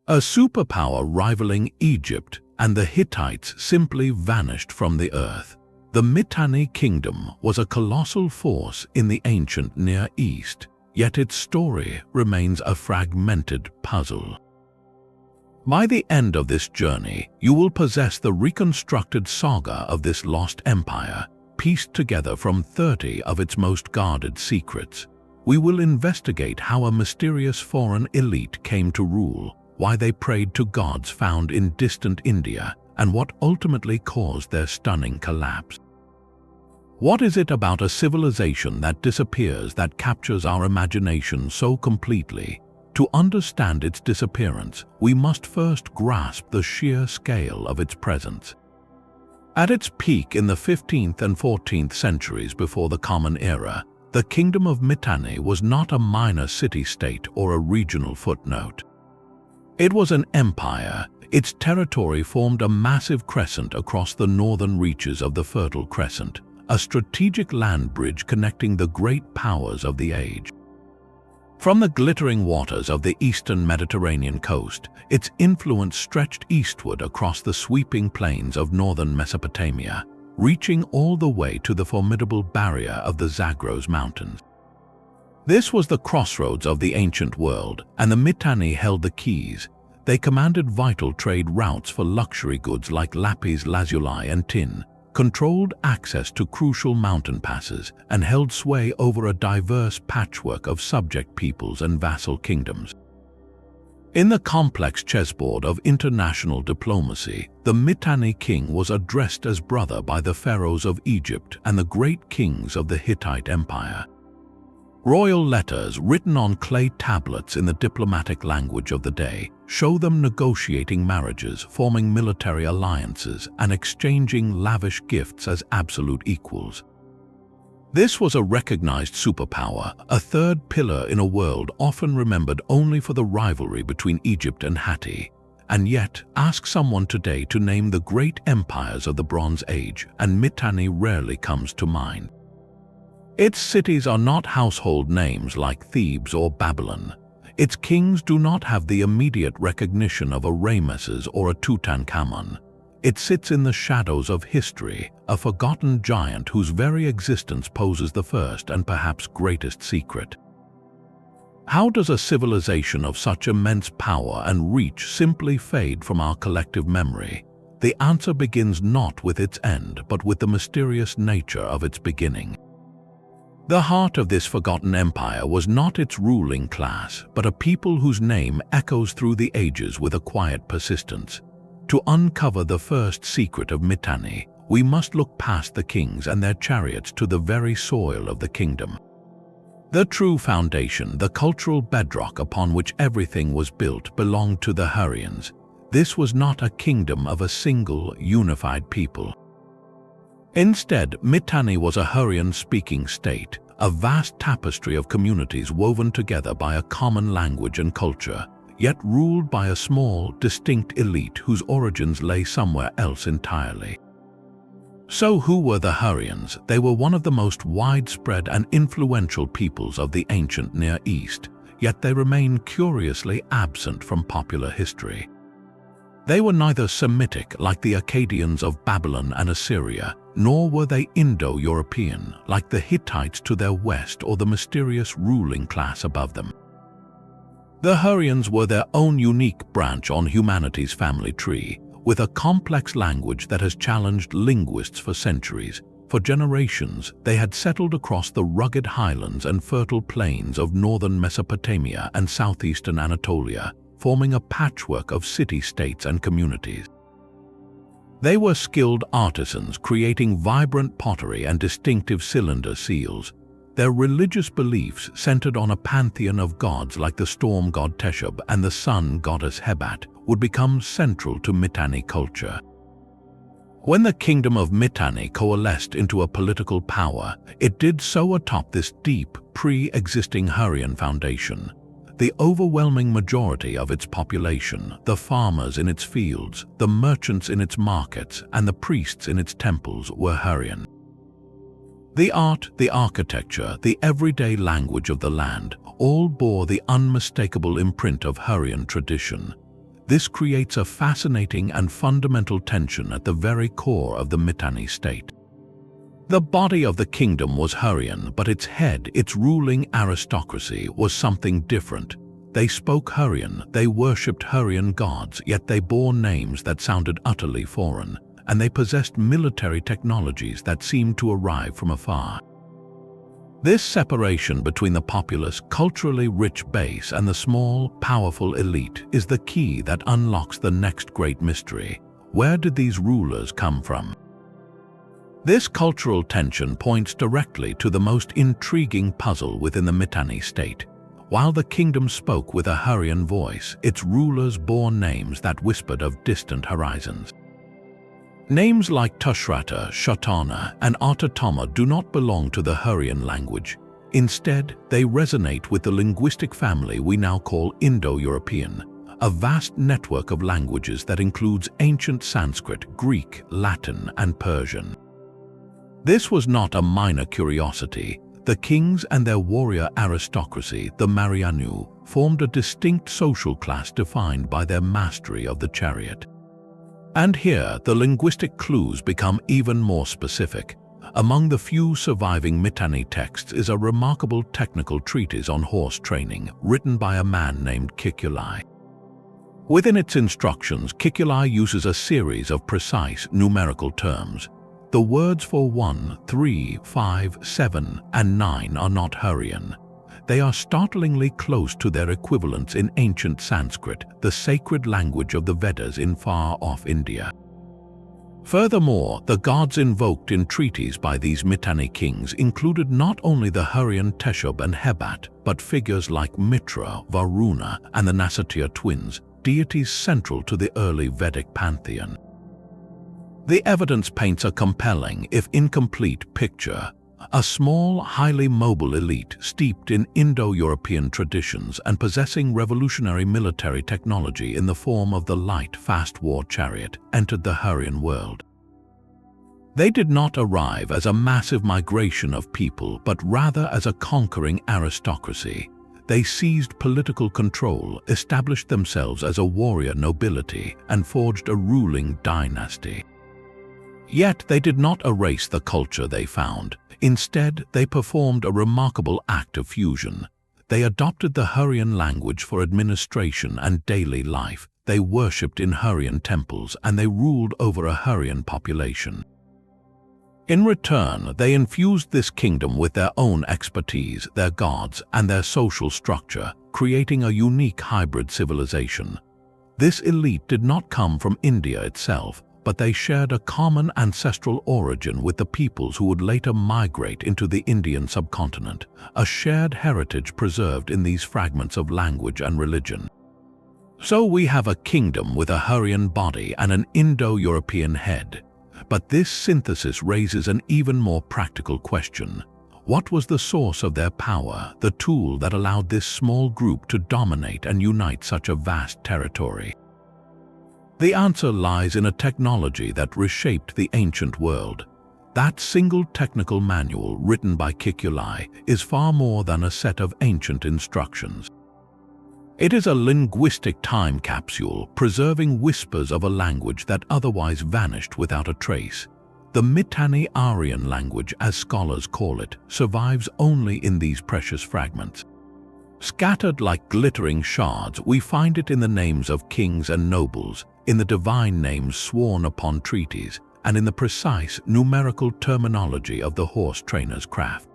A superpower rivaling Egypt and the Hittites simply vanished from the earth. The Mitanni Kingdom was a colossal force in the ancient Near East, yet its story remains a fragmented puzzle. By the end of this journey, you will possess the reconstructed saga of this lost empire, pieced together from 30 of its most guarded secrets. We will investigate how a mysterious foreign elite came to rule, why they prayed to gods found in distant India, and what ultimately caused their stunning collapse. What is it about a civilization that disappears that captures our imagination so completely? To understand its disappearance, we must first grasp the sheer scale of its presence. At its peak in the 15th and 14th centuries before the Common Era, the Kingdom of Mitanni was not a minor city-state or a regional footnote. It was an empire. Its territory formed a massive crescent across the northern reaches of the Fertile Crescent, a strategic land bridge connecting the great powers of the age. From the glittering waters of the eastern Mediterranean coast, its influence stretched eastward across the sweeping plains of northern Mesopotamia, reaching all the way to the formidable barrier of the Zagros Mountains. This was the crossroads of the ancient world, and the Mitanni held the keys. They commanded vital trade routes for luxury goods like lapis lazuli and tin, controlled access to crucial mountain passes, and held sway over a diverse patchwork of subject peoples and vassal kingdoms. In the complex chessboard of international diplomacy, the Mitanni king was addressed as brother by the pharaohs of Egypt and the great kings of the Hittite Empire. Royal letters written on clay tablets in the diplomatic language of the day show them negotiating marriages, forming military alliances, and exchanging lavish gifts as absolute equals. This was a recognized superpower, a third pillar in a world often remembered only for the rivalry between Egypt and Hatti. And yet, ask someone today to name the great empires of the Bronze Age, and Mitanni rarely comes to mind. Its cities are not household names like Thebes or Babylon. Its kings do not have the immediate recognition of a Ramesses or a Tutankhamun. It sits in the shadows of history, a forgotten giant whose very existence poses the first and perhaps greatest secret. How does a civilization of such immense power and reach simply fade from our collective memory? The answer begins not with its end, but with the mysterious nature of its beginning. The heart of this forgotten empire was not its ruling class, but a people whose name echoes through the ages with a quiet persistence. To uncover the first secret of Mitanni, we must look past the kings and their chariots to the very soil of the kingdom. The true foundation, the cultural bedrock upon which everything was built, belonged to the Hurrians. This was not a kingdom of a single, unified people. Instead, Mitanni was a Hurrian-speaking state, a vast tapestry of communities woven together by a common language and culture, yet ruled by a small, distinct elite whose origins lay somewhere else entirely. So who were the Hurrians? They were one of the most widespread and influential peoples of the ancient Near East, yet they remain curiously absent from popular history. They were neither Semitic like the Akkadians of Babylon and Assyria, nor were they Indo-European like the Hittites to their west or the mysterious ruling class above them. The Hurrians were their own unique branch on humanity's family tree, with a complex language that has challenged linguists for centuries. For generations, they had settled across the rugged highlands and fertile plains of northern Mesopotamia and southeastern Anatolia, forming a patchwork of city-states and communities. They were skilled artisans creating vibrant pottery and distinctive cylinder seals. Their religious beliefs centered on a pantheon of gods like the storm god Teshub and the sun goddess Hebat would become central to Mitanni culture. When the kingdom of Mitanni coalesced into a political power, it did so atop this deep, pre-existing Hurrian foundation. The overwhelming majority of its population, the farmers in its fields, the merchants in its markets, and the priests in its temples were Hurrian. The art, the architecture, the everyday language of the land all bore the unmistakable imprint of Hurrian tradition. This creates a fascinating and fundamental tension at the very core of the Mitanni state. The body of the kingdom was Hurrian, but its head, its ruling aristocracy, was something different. They spoke Hurrian, they worshipped Hurrian gods, yet they bore names that sounded utterly foreign, and they possessed military technologies that seemed to arrive from afar. This separation between the populous, culturally rich base and the small, powerful elite is the key that unlocks the next great mystery. Where did these rulers come from? This cultural tension points directly to the most intriguing puzzle within the Mitanni state. While the kingdom spoke with a Hurrian voice, its rulers bore names that whispered of distant horizons. Names like Tushratta, Shattiwaza, and Artatama do not belong to the Hurrian language. Instead, they resonate with the linguistic family we now call Indo-European, a vast network of languages that includes ancient Sanskrit, Greek, Latin, and Persian. This was not a minor curiosity. The kings and their warrior aristocracy, the Marianu, formed a distinct social class defined by their mastery of the chariot. And here, the linguistic clues become even more specific. Among the few surviving Mitanni texts is a remarkable technical treatise on horse training, written by a man named Kikkuli. Within its instructions, Kikkuli uses a series of precise numerical terms. The words for 1, 3, 5, 7, and 9 are not Hurrian. They are startlingly close to their equivalents in ancient Sanskrit, the sacred language of the Vedas in far-off India. Furthermore, the gods invoked in treaties by these Mitanni kings included not only the Hurrian Teshub and Hebat, but figures like Mitra, Varuna, and the Nasatya twins, deities central to the early Vedic pantheon. The evidence paints a compelling, if incomplete, picture. A small, highly mobile elite steeped in Indo-European traditions and possessing revolutionary military technology in the form of the light, fast war chariot entered the Hurrian world. They did not arrive as a massive migration of people, but rather as a conquering aristocracy. They seized political control, established themselves as a warrior nobility, and forged a ruling dynasty. Yet they did not erase the culture they found. Instead, they performed a remarkable act of fusion. They adopted the Hurrian language for administration and daily life. They worshipped in Hurrian temples, and they ruled over a Hurrian population. In return, they infused this kingdom with their own expertise, their gods, and their social structure, creating a unique hybrid civilization. This elite did not come from India itself, but they shared a common ancestral origin with the peoples who would later migrate into the Indian subcontinent, a shared heritage preserved in these fragments of language and religion. So we have a kingdom with a Hurrian body and an Indo-European head. But this synthesis raises an even more practical question. What was the source of their power, the tool that allowed this small group to dominate and unite such a vast territory? The answer lies in a technology that reshaped the ancient world. That single technical manual written by Kikkuli is far more than a set of ancient instructions. It is a linguistic time capsule preserving whispers of a language that otherwise vanished without a trace. The Mitanni-Aryan language, as scholars call it, survives only in these precious fragments. Scattered like glittering shards, we find it in the names of kings and nobles, in the divine names sworn upon treaties, and in the precise numerical terminology of the horse trainer's craft.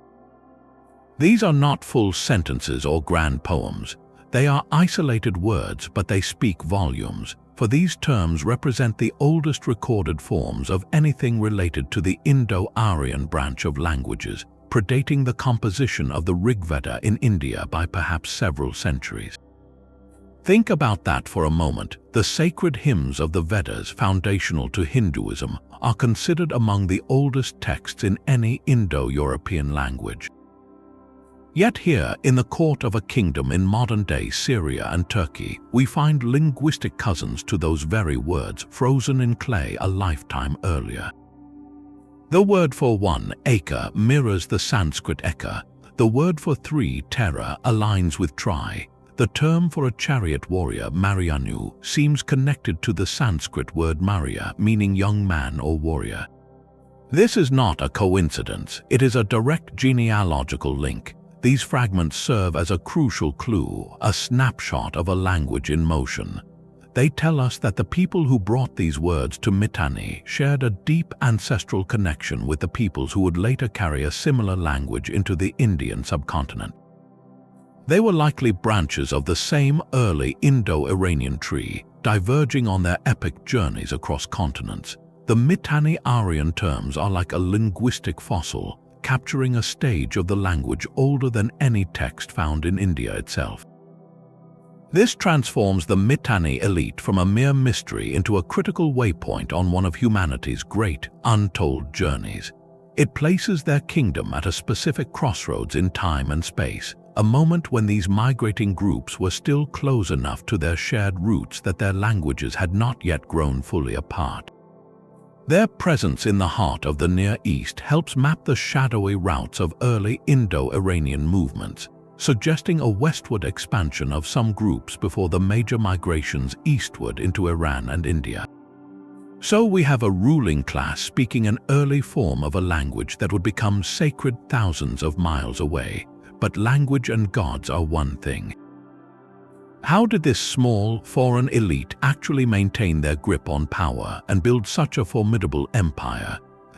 These are not full sentences or grand poems. They are isolated words, but they speak volumes, for these terms represent the oldest recorded forms of anything related to the Indo-Aryan branch of languages, predating the composition of the Rigveda in India by perhaps several centuries. Think about that for a moment. The sacred hymns of the Vedas, foundational to Hinduism, are considered among the oldest texts in any Indo-European language. Yet here, in the court of a kingdom in modern-day Syria and Turkey, we find linguistic cousins to those very words frozen in clay a lifetime earlier. The word for 1, eka, mirrors the Sanskrit eka. The word for 3, tera, aligns with tri. The term for a chariot warrior, Marianu, seems connected to the Sanskrit word Maria, meaning young man or warrior. This is not a coincidence, it is a direct genealogical link. These fragments serve as a crucial clue, a snapshot of a language in motion. They tell us that the people who brought these words to Mitanni shared a deep ancestral connection with the peoples who would later carry a similar language into the Indian subcontinent. They were likely branches of the same early Indo-Iranian tree, diverging on their epic journeys across continents. The Mitanni-Aryan terms are like a linguistic fossil, capturing a stage of the language older than any text found in India itself. This transforms the Mitanni elite from a mere mystery into a critical waypoint on one of humanity's great, untold journeys. It places their kingdom at a specific crossroads in time and space, a moment when these migrating groups were still close enough to their shared roots that their languages had not yet grown fully apart. Their presence in the heart of the Near East helps map the shadowy routes of early Indo-Iranian movements, suggesting a westward expansion of some groups before the major migrations eastward into Iran and India. So we have a ruling class speaking an early form of a language that would become sacred thousands of miles away, but language and gods are one thing. How did this small, foreign elite actually maintain their grip on power and build such a formidable empire?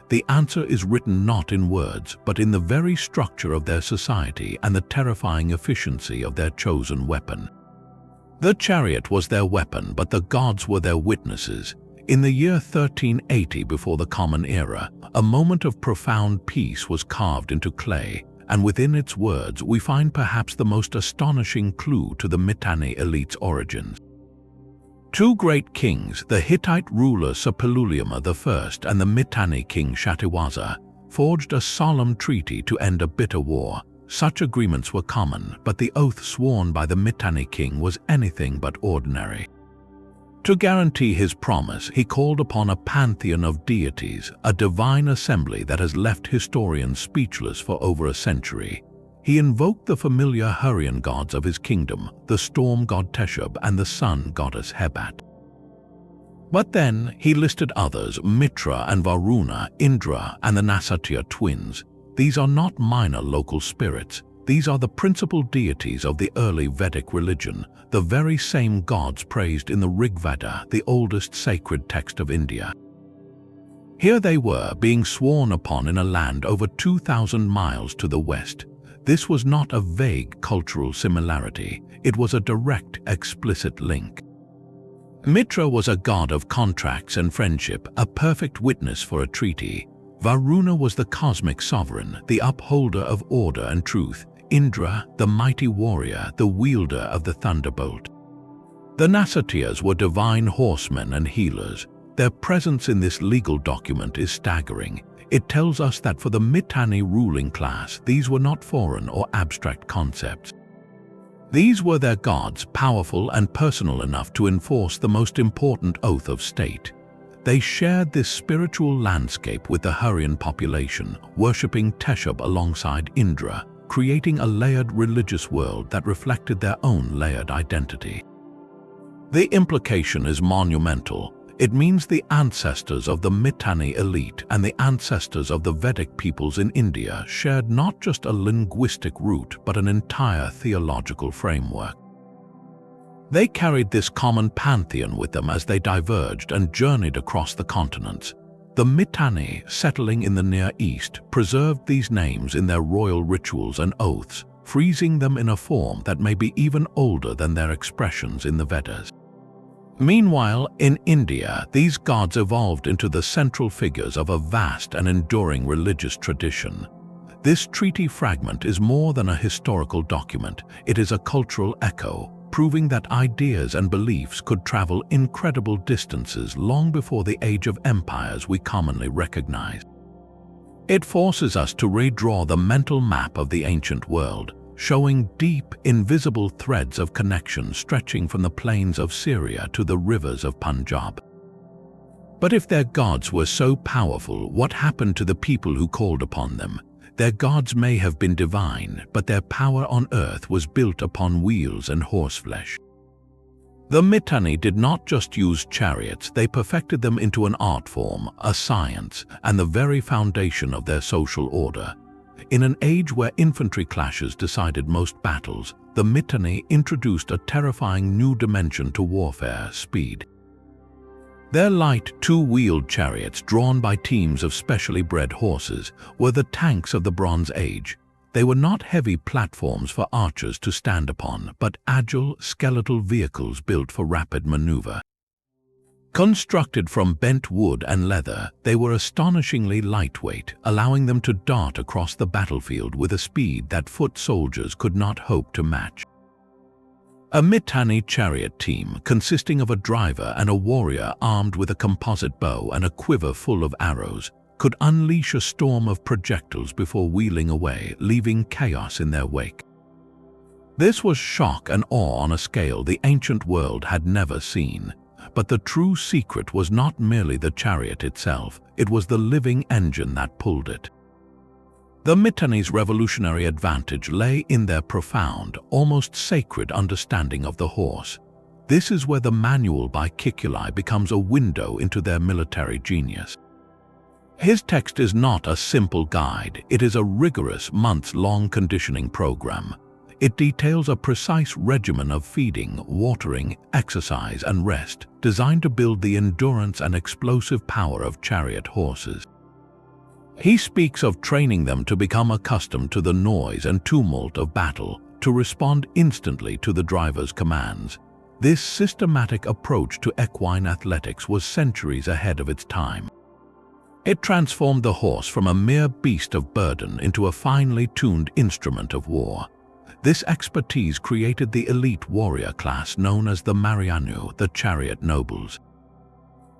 The answer is written not in words, but in the very structure of their society and the terrifying efficiency of their chosen weapon. The chariot was their weapon, but the gods were their witnesses. In the year 1380 before the Common Era, a moment of profound peace was carved into clay, and within its words we find perhaps the most astonishing clue to the Mitanni elite's origins. Two great kings, the Hittite ruler Suppiluliuma I and the Mitanni king Shattiwaza, forged a solemn treaty to end a bitter war. Such agreements were common, but the oath sworn by the Mitanni king was anything but ordinary. To guarantee his promise, he called upon a pantheon of deities, a divine assembly that has left historians speechless for over a century. He invoked the familiar Hurrian gods of his kingdom, the storm god Teshub and the sun goddess Hebat. But then he listed others, Mitra and Varuna, Indra and the Nasatya twins. These are not minor local spirits. These are the principal deities of the early Vedic religion, the very same gods praised in the Rig Veda, the oldest sacred text of India. Here they were, being sworn upon in a land over 2,000 miles to the west. This was not a vague cultural similarity, it was a direct, explicit link. Mitra was a god of contracts and friendship, a perfect witness for a treaty. Varuna was the cosmic sovereign, the upholder of order and truth. Indra, the mighty warrior, the wielder of the thunderbolt. The Nasatyas were divine horsemen and healers. Their presence in this legal document is staggering. It tells us that for the Mitanni ruling class, these were not foreign or abstract concepts. These were their gods, powerful and personal enough to enforce the most important oath of state. They shared this spiritual landscape with the Hurrian population, worshipping Teshub alongside Indra, creating a layered religious world that reflected their own layered identity. The implication is monumental. It means the ancestors of the Mitanni elite and the ancestors of the Vedic peoples in India shared not just a linguistic root but an entire theological framework. They carried this common pantheon with them as they diverged and journeyed across the continents. The Mitanni, settling in the Near East, preserved these names in their royal rituals and oaths, freezing them in a form that may be even older than their expressions in the Vedas. Meanwhile, in India, these gods evolved into the central figures of a vast and enduring religious tradition. This treaty fragment is more than a historical document, it is a cultural echo, proving that ideas and beliefs could travel incredible distances long before the age of empires we commonly recognize. It forces us to redraw the mental map of the ancient world, showing deep, invisible threads of connection stretching from the plains of Syria to the rivers of Punjab. But if their gods were so powerful, what happened to the people who called upon them? Their gods may have been divine, but their power on earth was built upon wheels and horseflesh. The Mitanni did not just use chariots, they perfected them into an art form, a science, and the very foundation of their social order. In an age where infantry clashes decided most battles, the Mitanni introduced a terrifying new dimension to warfare: speed. Their light, two-wheeled chariots drawn by teams of specially bred horses were the tanks of the Bronze Age. They were not heavy platforms for archers to stand upon, but agile, skeletal vehicles built for rapid maneuver. Constructed from bent wood and leather, they were astonishingly lightweight, allowing them to dart across the battlefield with a speed that foot soldiers could not hope to match. A Mitanni chariot team, consisting of a driver and a warrior armed with a composite bow and a quiver full of arrows, could unleash a storm of projectiles before wheeling away, leaving chaos in their wake. This was shock and awe on a scale the ancient world had never seen. But the true secret was not merely the chariot itself, it was the living engine that pulled it. The Mitanni's revolutionary advantage lay in their profound, almost sacred understanding of the horse. This is where the manual by Kikkuli becomes a window into their military genius. His text is not a simple guide, it is a rigorous, months-long conditioning program. It details a precise regimen of feeding, watering, exercise, and rest, designed to build the endurance and explosive power of chariot horses. He speaks of training them to become accustomed to the noise and tumult of battle, to respond instantly to the driver's commands. This systematic approach to equine athletics was centuries ahead of its time. It transformed the horse from a mere beast of burden into a finely tuned instrument of war. This expertise created the elite warrior class known as the Marianu, the chariot nobles.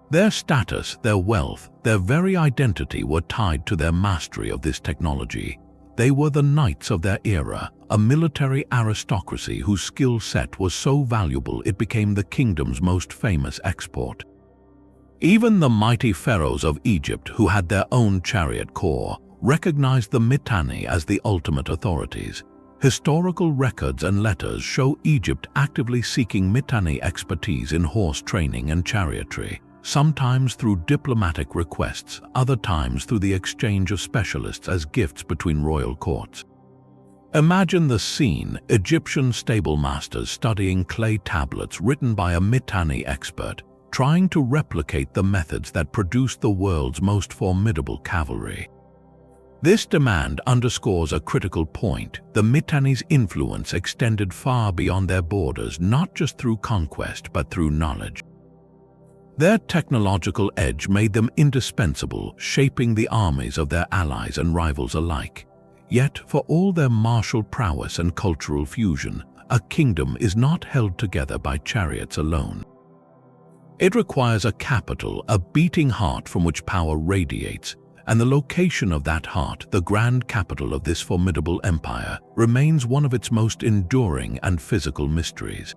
Their status, their wealth, their very identity were tied to their mastery of this technology. They were the knights of their era, a military aristocracy whose skill set was so valuable it became the kingdom's most famous export. Even the mighty pharaohs of Egypt, who had their own chariot corps, recognized the Mitanni as the ultimate authorities. Historical records and letters show Egypt actively seeking Mitanni expertise in horse training and chariotry, sometimes through diplomatic requests, other times through the exchange of specialists as gifts between royal courts. Imagine the scene: Egyptian stable masters studying clay tablets written by a Mitanni expert, trying to replicate the methods that produced the world's most formidable cavalry. This demand underscores a critical point. The Mitanni's influence extended far beyond their borders, not just through conquest but through knowledge. Their technological edge made them indispensable, shaping the armies of their allies and rivals alike. Yet, for all their martial prowess and cultural fusion, a kingdom is not held together by chariots alone. It requires a capital, a beating heart from which power radiates, and the location of that heart, the grand capital of this formidable empire, remains one of its most enduring and physical mysteries.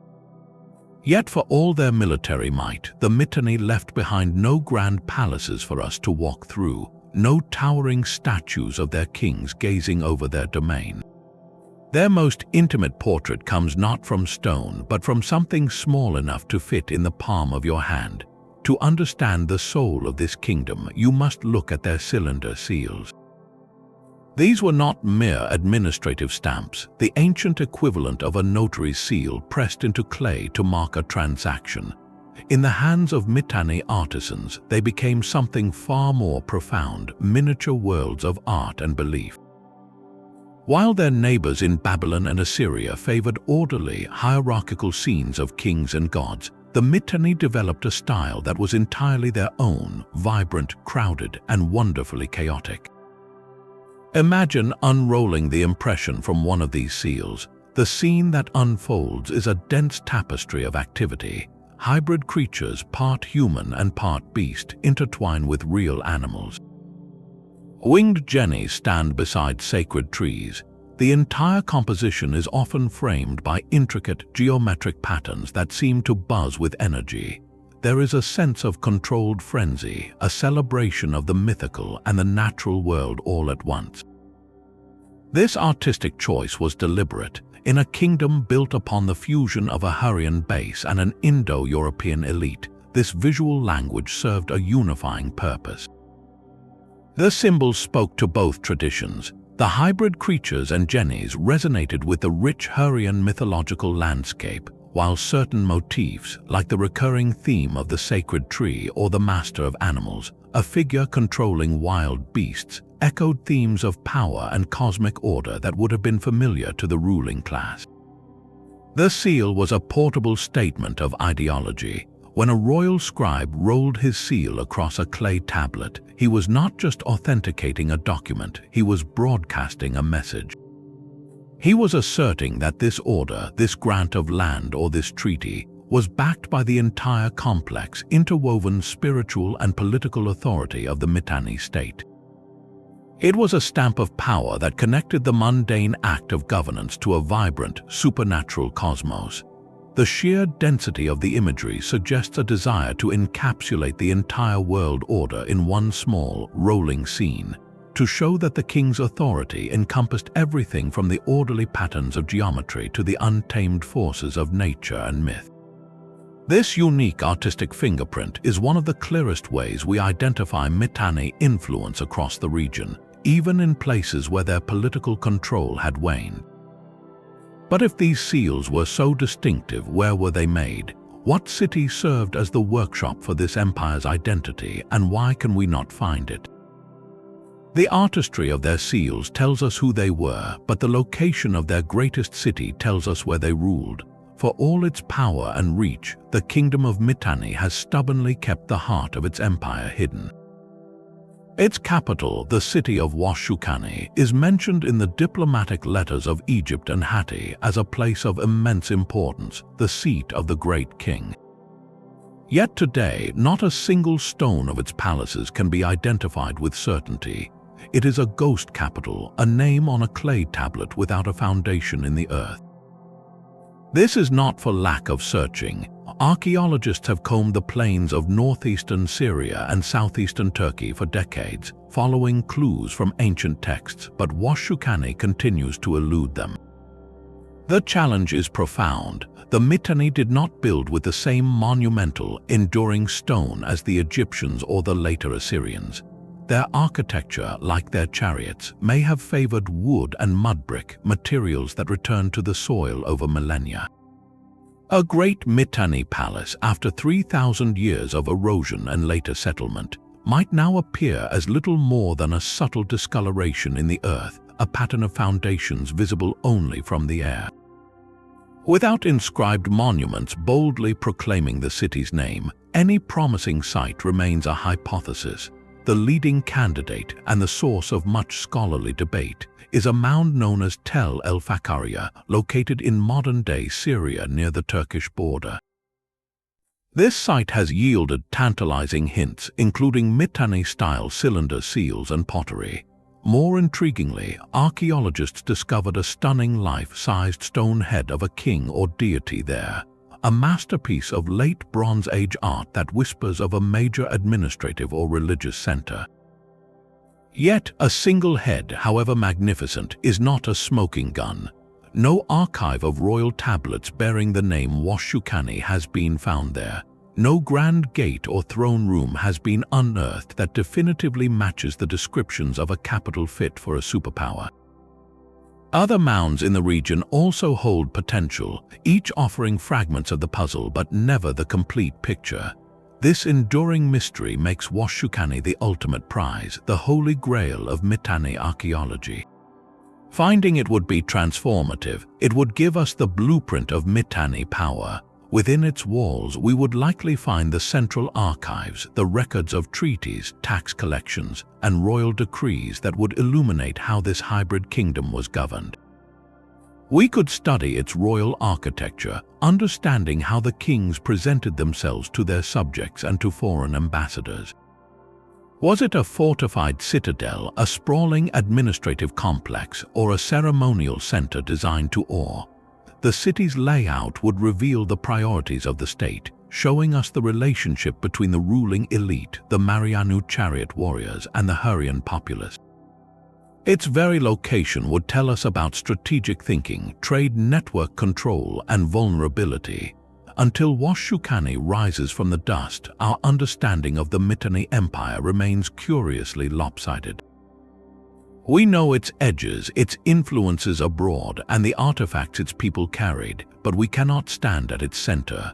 Yet for all their military might, the Mitanni left behind no grand palaces for us to walk through, no towering statues of their kings gazing over their domain. Their most intimate portrait comes not from stone, but from something small enough to fit in the palm of your hand. To understand the soul of this kingdom, you must look at their cylinder seals. These were not mere administrative stamps, the ancient equivalent of a notary's seal pressed into clay to mark a transaction. In the hands of Mitanni artisans, they became something far more profound, miniature worlds of art and belief. While their neighbors in Babylon and Assyria favored orderly, hierarchical scenes of kings and gods, the Mitanni developed a style that was entirely their own, vibrant, crowded, and wonderfully chaotic. Imagine unrolling the impression from one of these seals. The scene that unfolds is a dense tapestry of activity. Hybrid creatures, part human and part beast, intertwine with real animals. Winged jennies stand beside sacred trees. The entire composition is often framed by intricate geometric patterns that seem to buzz with energy. There is a sense of controlled frenzy, a celebration of the mythical and the natural world all at once. This artistic choice was deliberate. In a kingdom built upon the fusion of a Hurrian base and an Indo-European elite, this visual language served a unifying purpose. The symbols spoke to both traditions. The hybrid creatures and genies resonated with the rich Hurrian mythological landscape, while certain motifs, like the recurring theme of the sacred tree or the master of animals, a figure controlling wild beasts, echoed themes of power and cosmic order that would have been familiar to the ruling class. The seal was a portable statement of ideology. When a royal scribe rolled his seal across a clay tablet, he was not just authenticating a document, he was broadcasting a message. He was asserting that this order, this grant of land or this treaty, was backed by the entire complex, interwoven spiritual and political authority of the Mitanni state. It was a stamp of power that connected the mundane act of governance to a vibrant, supernatural cosmos. The sheer density of the imagery suggests a desire to encapsulate the entire world order in one small, rolling scene, to show that the king's authority encompassed everything from the orderly patterns of geometry to the untamed forces of nature and myth. This unique artistic fingerprint is one of the clearest ways we identify Mitanni influence across the region, even in places where their political control had waned. But if these seals were so distinctive, where were they made? What city served as the workshop for this empire's identity, and why can we not find it? The artistry of their seals tells us who they were, but the location of their greatest city tells us where they ruled. For all its power and reach, the kingdom of Mitanni has stubbornly kept the heart of its empire hidden. Its capital, the city of Washshukanni, is mentioned in the diplomatic letters of Egypt and Hittite as a place of immense importance, the seat of the great king. Yet today, not a single stone of its palaces can be identified with certainty. It is a ghost capital, a name on a clay tablet without a foundation in the earth. This is not for lack of searching. Archaeologists have combed the plains of northeastern Syria and southeastern Turkey for decades, following clues from ancient texts, but Washshukanni continues to elude them. The challenge is profound. The Mitanni did not build with the same monumental, enduring stone as the Egyptians or the later Assyrians. Their architecture, like their chariots, may have favored wood and mud brick, materials that return to the soil over millennia. A great Mitanni palace, after 3,000 years of erosion and later settlement, might now appear as little more than a subtle discoloration in the earth, a pattern of foundations visible only from the air. Without inscribed monuments boldly proclaiming the city's name, any promising site remains a hypothesis. The leading candidate and the source of much scholarly debate is a mound known as Tel el-Fakhariya, located in modern-day Syria near the Turkish border. This site has yielded tantalizing hints, including Mitanni-style cylinder seals and pottery. More intriguingly, archaeologists discovered a stunning life-sized stone head of a king or deity there, a masterpiece of late Bronze Age art that whispers of a major administrative or religious center. Yet, a single head, however magnificent, is not a smoking gun. No archive of royal tablets bearing the name Washshukanni has been found there. No grand gate or throne room has been unearthed that definitively matches the descriptions of a capital fit for a superpower. Other mounds in the region also hold potential, each offering fragments of the puzzle but never the complete picture. This enduring mystery makes Washshukanni the ultimate prize, the holy grail of Mitanni archaeology. Finding it would be transformative. It would give us the blueprint of Mitanni power. Within its walls, we would likely find the central archives, the records of treaties, tax collections, and royal decrees that would illuminate how this hybrid kingdom was governed. We could study its royal architecture, understanding how the kings presented themselves to their subjects and to foreign ambassadors. Was it a fortified citadel, a sprawling administrative complex, or a ceremonial center designed to awe? The city's layout would reveal the priorities of the state, showing us the relationship between the ruling elite, the Marianu chariot warriors, and the Hurrian populace. Its very location would tell us about strategic thinking, trade network control, and vulnerability. Until Washshukanni rises from the dust, our understanding of the Mitanni Empire remains curiously lopsided. We know its edges, its influences abroad, and the artifacts its people carried, but we cannot stand at its center.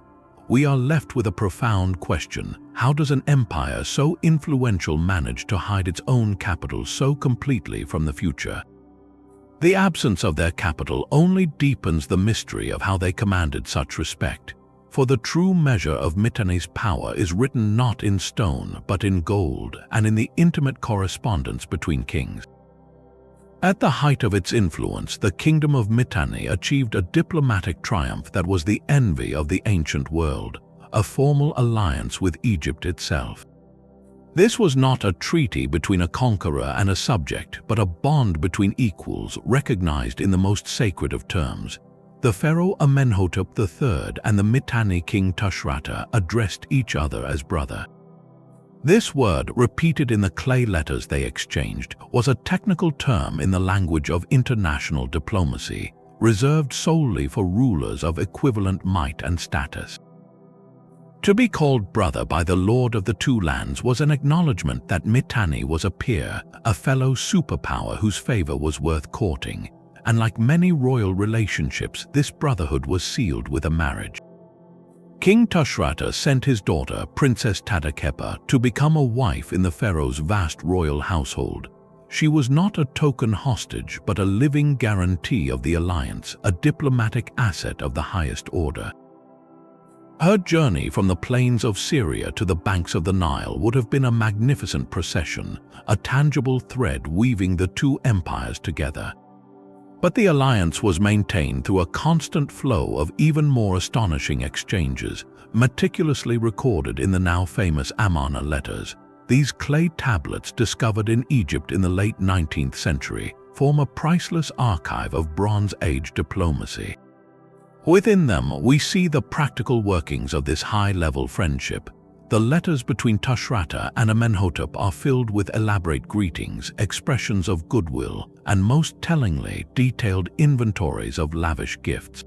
We are left with a profound question: how does an empire so influential manage to hide its own capital so completely from the future? The absence of their capital only deepens the mystery of how they commanded such respect. For the true measure of Mitanni's power is written not in stone, but in gold, and in the intimate correspondence between kings. At the height of its influence, the kingdom of Mitanni achieved a diplomatic triumph that was the envy of the ancient world, a formal alliance with Egypt itself. This was not a treaty between a conqueror and a subject, but a bond between equals recognized in the most sacred of terms. The pharaoh Amenhotep III and the Mitanni king Tushratta addressed each other as brother. This word, repeated in the clay letters they exchanged, was a technical term in the language of international diplomacy, reserved solely for rulers of equivalent might and status. To be called brother by the lord of the two lands was an acknowledgement that Mitanni was a peer, a fellow superpower whose favor was worth courting. And like many royal relationships, this brotherhood was sealed with a marriage. King Tushratta sent his daughter, Princess Tadakhepa, to become a wife in the pharaoh's vast royal household. She was not a token hostage, but a living guarantee of the alliance, a diplomatic asset of the highest order. Her journey from the plains of Syria to the banks of the Nile would have been a magnificent procession, a tangible thread weaving the two empires together. But the alliance was maintained through a constant flow of even more astonishing exchanges, meticulously recorded in the now famous Amarna letters. These clay tablets, discovered in Egypt in the late 19th century, form a priceless archive of Bronze Age diplomacy. Within them, we see the practical workings of this high-level friendship. The letters between Tushratta and Amenhotep are filled with elaborate greetings, expressions of goodwill, and most tellingly, detailed inventories of lavish gifts.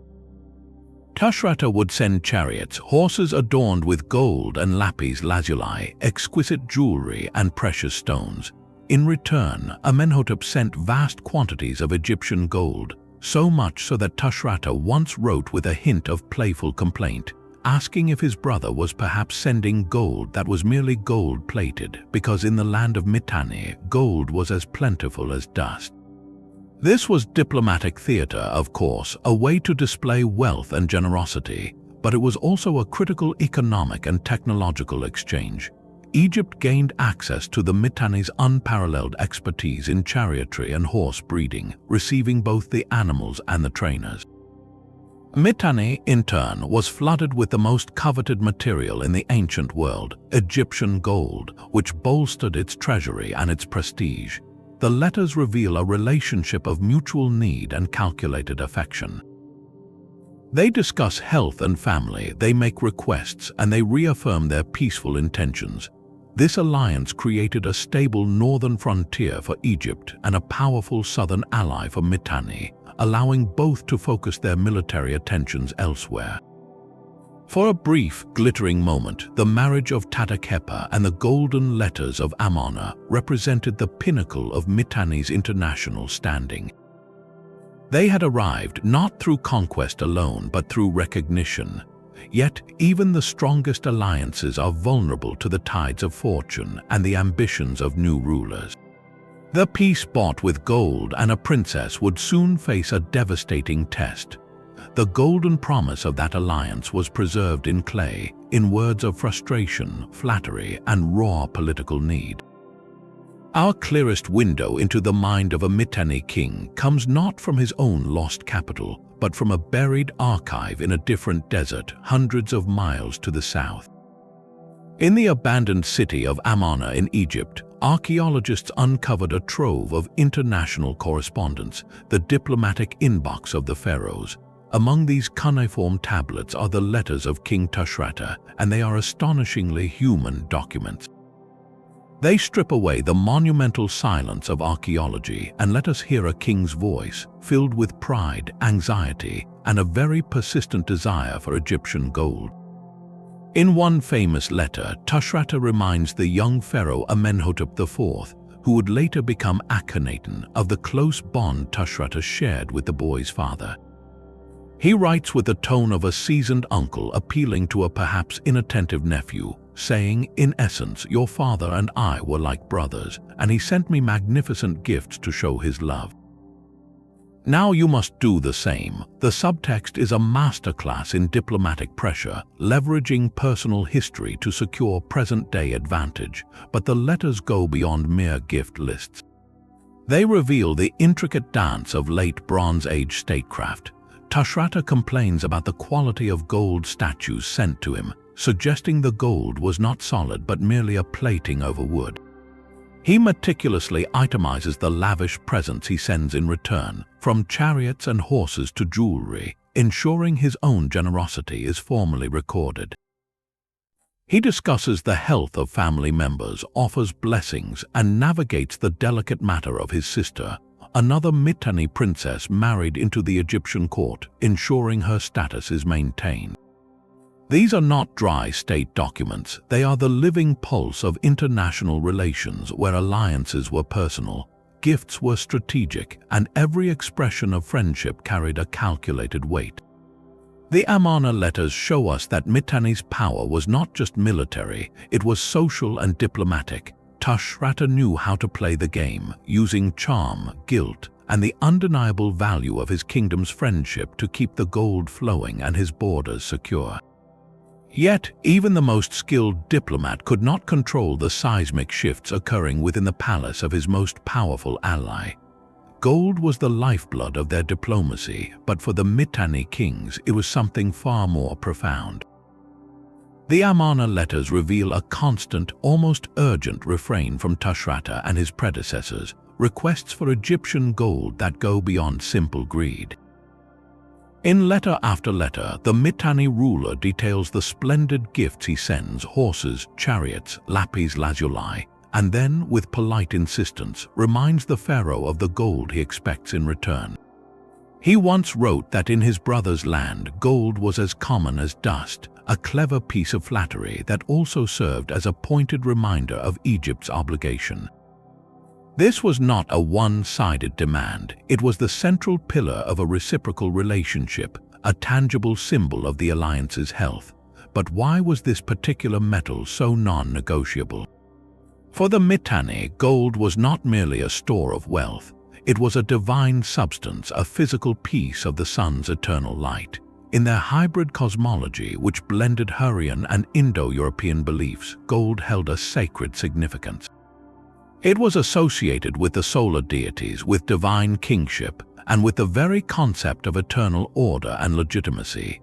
Tushratta would send chariots, horses adorned with gold and lapis lazuli, exquisite jewelry, and precious stones. In return, Amenhotep sent vast quantities of Egyptian gold, so much so that Tushratta once wrote with a hint of playful complaint, asking if his brother was perhaps sending gold that was merely gold-plated, because in the land of Mitanni, gold was as plentiful as dust. This was diplomatic theater, of course, a way to display wealth and generosity, but it was also a critical economic and technological exchange. Egypt gained access to the Mitanni's unparalleled expertise in chariotry and horse breeding, receiving both the animals and the trainers. Mitanni, in turn, was flooded with the most coveted material in the ancient world, Egyptian gold, which bolstered its treasury and its prestige. The letters reveal a relationship of mutual need and calculated affection. They discuss health and family, they make requests, and they reaffirm their peaceful intentions. This alliance created a stable northern frontier for Egypt and a powerful southern ally for Mitanni, allowing both to focus their military attentions elsewhere. For a brief, glittering moment, the marriage of Tadakhepa and the golden letters of Amarna represented the pinnacle of Mitanni's international standing. They had arrived not through conquest alone, but through recognition. Yet, even the strongest alliances are vulnerable to the tides of fortune and the ambitions of new rulers. The peace bought with gold and a princess would soon face a devastating test. The golden promise of that alliance was preserved in clay, in words of frustration, flattery, and raw political need. Our clearest window into the mind of a Mitanni king comes not from his own lost capital, but from a buried archive in a different desert hundreds of miles to the south. In the abandoned city of Amarna in Egypt, archaeologists uncovered a trove of international correspondence, the diplomatic inbox of the pharaohs. Among these cuneiform tablets are the letters of King Tushratta, and they are astonishingly human documents. They strip away the monumental silence of archaeology and let us hear a king's voice, filled with pride, anxiety, and a very persistent desire for Egyptian gold. In one famous letter, Tushratta reminds the young pharaoh Amenhotep IV, who would later become Akhenaten, of the close bond Tushratta shared with the boy's father. He writes with the tone of a seasoned uncle appealing to a perhaps inattentive nephew, saying, "In essence, your father and I were like brothers, and he sent me magnificent gifts to show his love. Now you must do the same." The subtext is a masterclass in diplomatic pressure, leveraging personal history to secure present-day advantage, but the letters go beyond mere gift lists. They reveal the intricate dance of late Bronze Age statecraft. Tushratta complains about the quality of gold statues sent to him, suggesting the gold was not solid but merely a plating over wood. He meticulously itemizes the lavish presents he sends in return, from chariots and horses to jewelry, ensuring his own generosity is formally recorded. He discusses the health of family members, offers blessings, and navigates the delicate matter of his sister, another Mitanni princess married into the Egyptian court, ensuring her status is maintained. These are not dry state documents, they are the living pulse of international relations where alliances were personal, gifts were strategic, and every expression of friendship carried a calculated weight. The Amarna letters show us that Mitanni's power was not just military, it was social and diplomatic. Tushratta knew how to play the game, using charm, guilt, and the undeniable value of his kingdom's friendship to keep the gold flowing and his borders secure. Yet, even the most skilled diplomat could not control the seismic shifts occurring within the palace of his most powerful ally. Gold was the lifeblood of their diplomacy, but for the Mitanni kings, it was something far more profound. The Amarna letters reveal a constant, almost urgent refrain from Tushratta and his predecessors, requests for Egyptian gold that go beyond simple greed. In letter after letter, the Mitanni ruler details the splendid gifts he sends: horses, chariots, lapis lazuli, and then, with polite insistence, reminds the pharaoh of the gold he expects in return. He once wrote that in his brother's land, gold was as common as dust, a clever piece of flattery that also served as a pointed reminder of Egypt's obligation. This was not a one-sided demand, it was the central pillar of a reciprocal relationship, a tangible symbol of the alliance's health. But why was this particular metal so non-negotiable? For the Mitanni, gold was not merely a store of wealth, it was a divine substance, a physical piece of the sun's eternal light. In their hybrid cosmology, which blended Hurrian and Indo-European beliefs, gold held a sacred significance. It was associated with the solar deities, with divine kingship, and with the very concept of eternal order and legitimacy.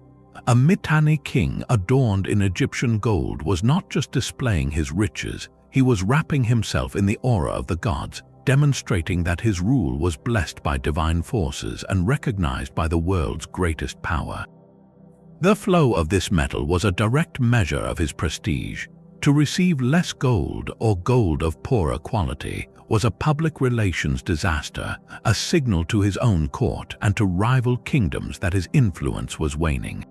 A Mitanni king adorned in Egyptian gold was not just displaying his riches, he was wrapping himself in the aura of the gods, demonstrating that his rule was blessed by divine forces and recognized by the world's greatest power. The flow of this metal was a direct measure of his prestige. To receive less gold, or gold of poorer quality, was a public relations disaster, a signal to his own court and to rival kingdoms that his influence was waning.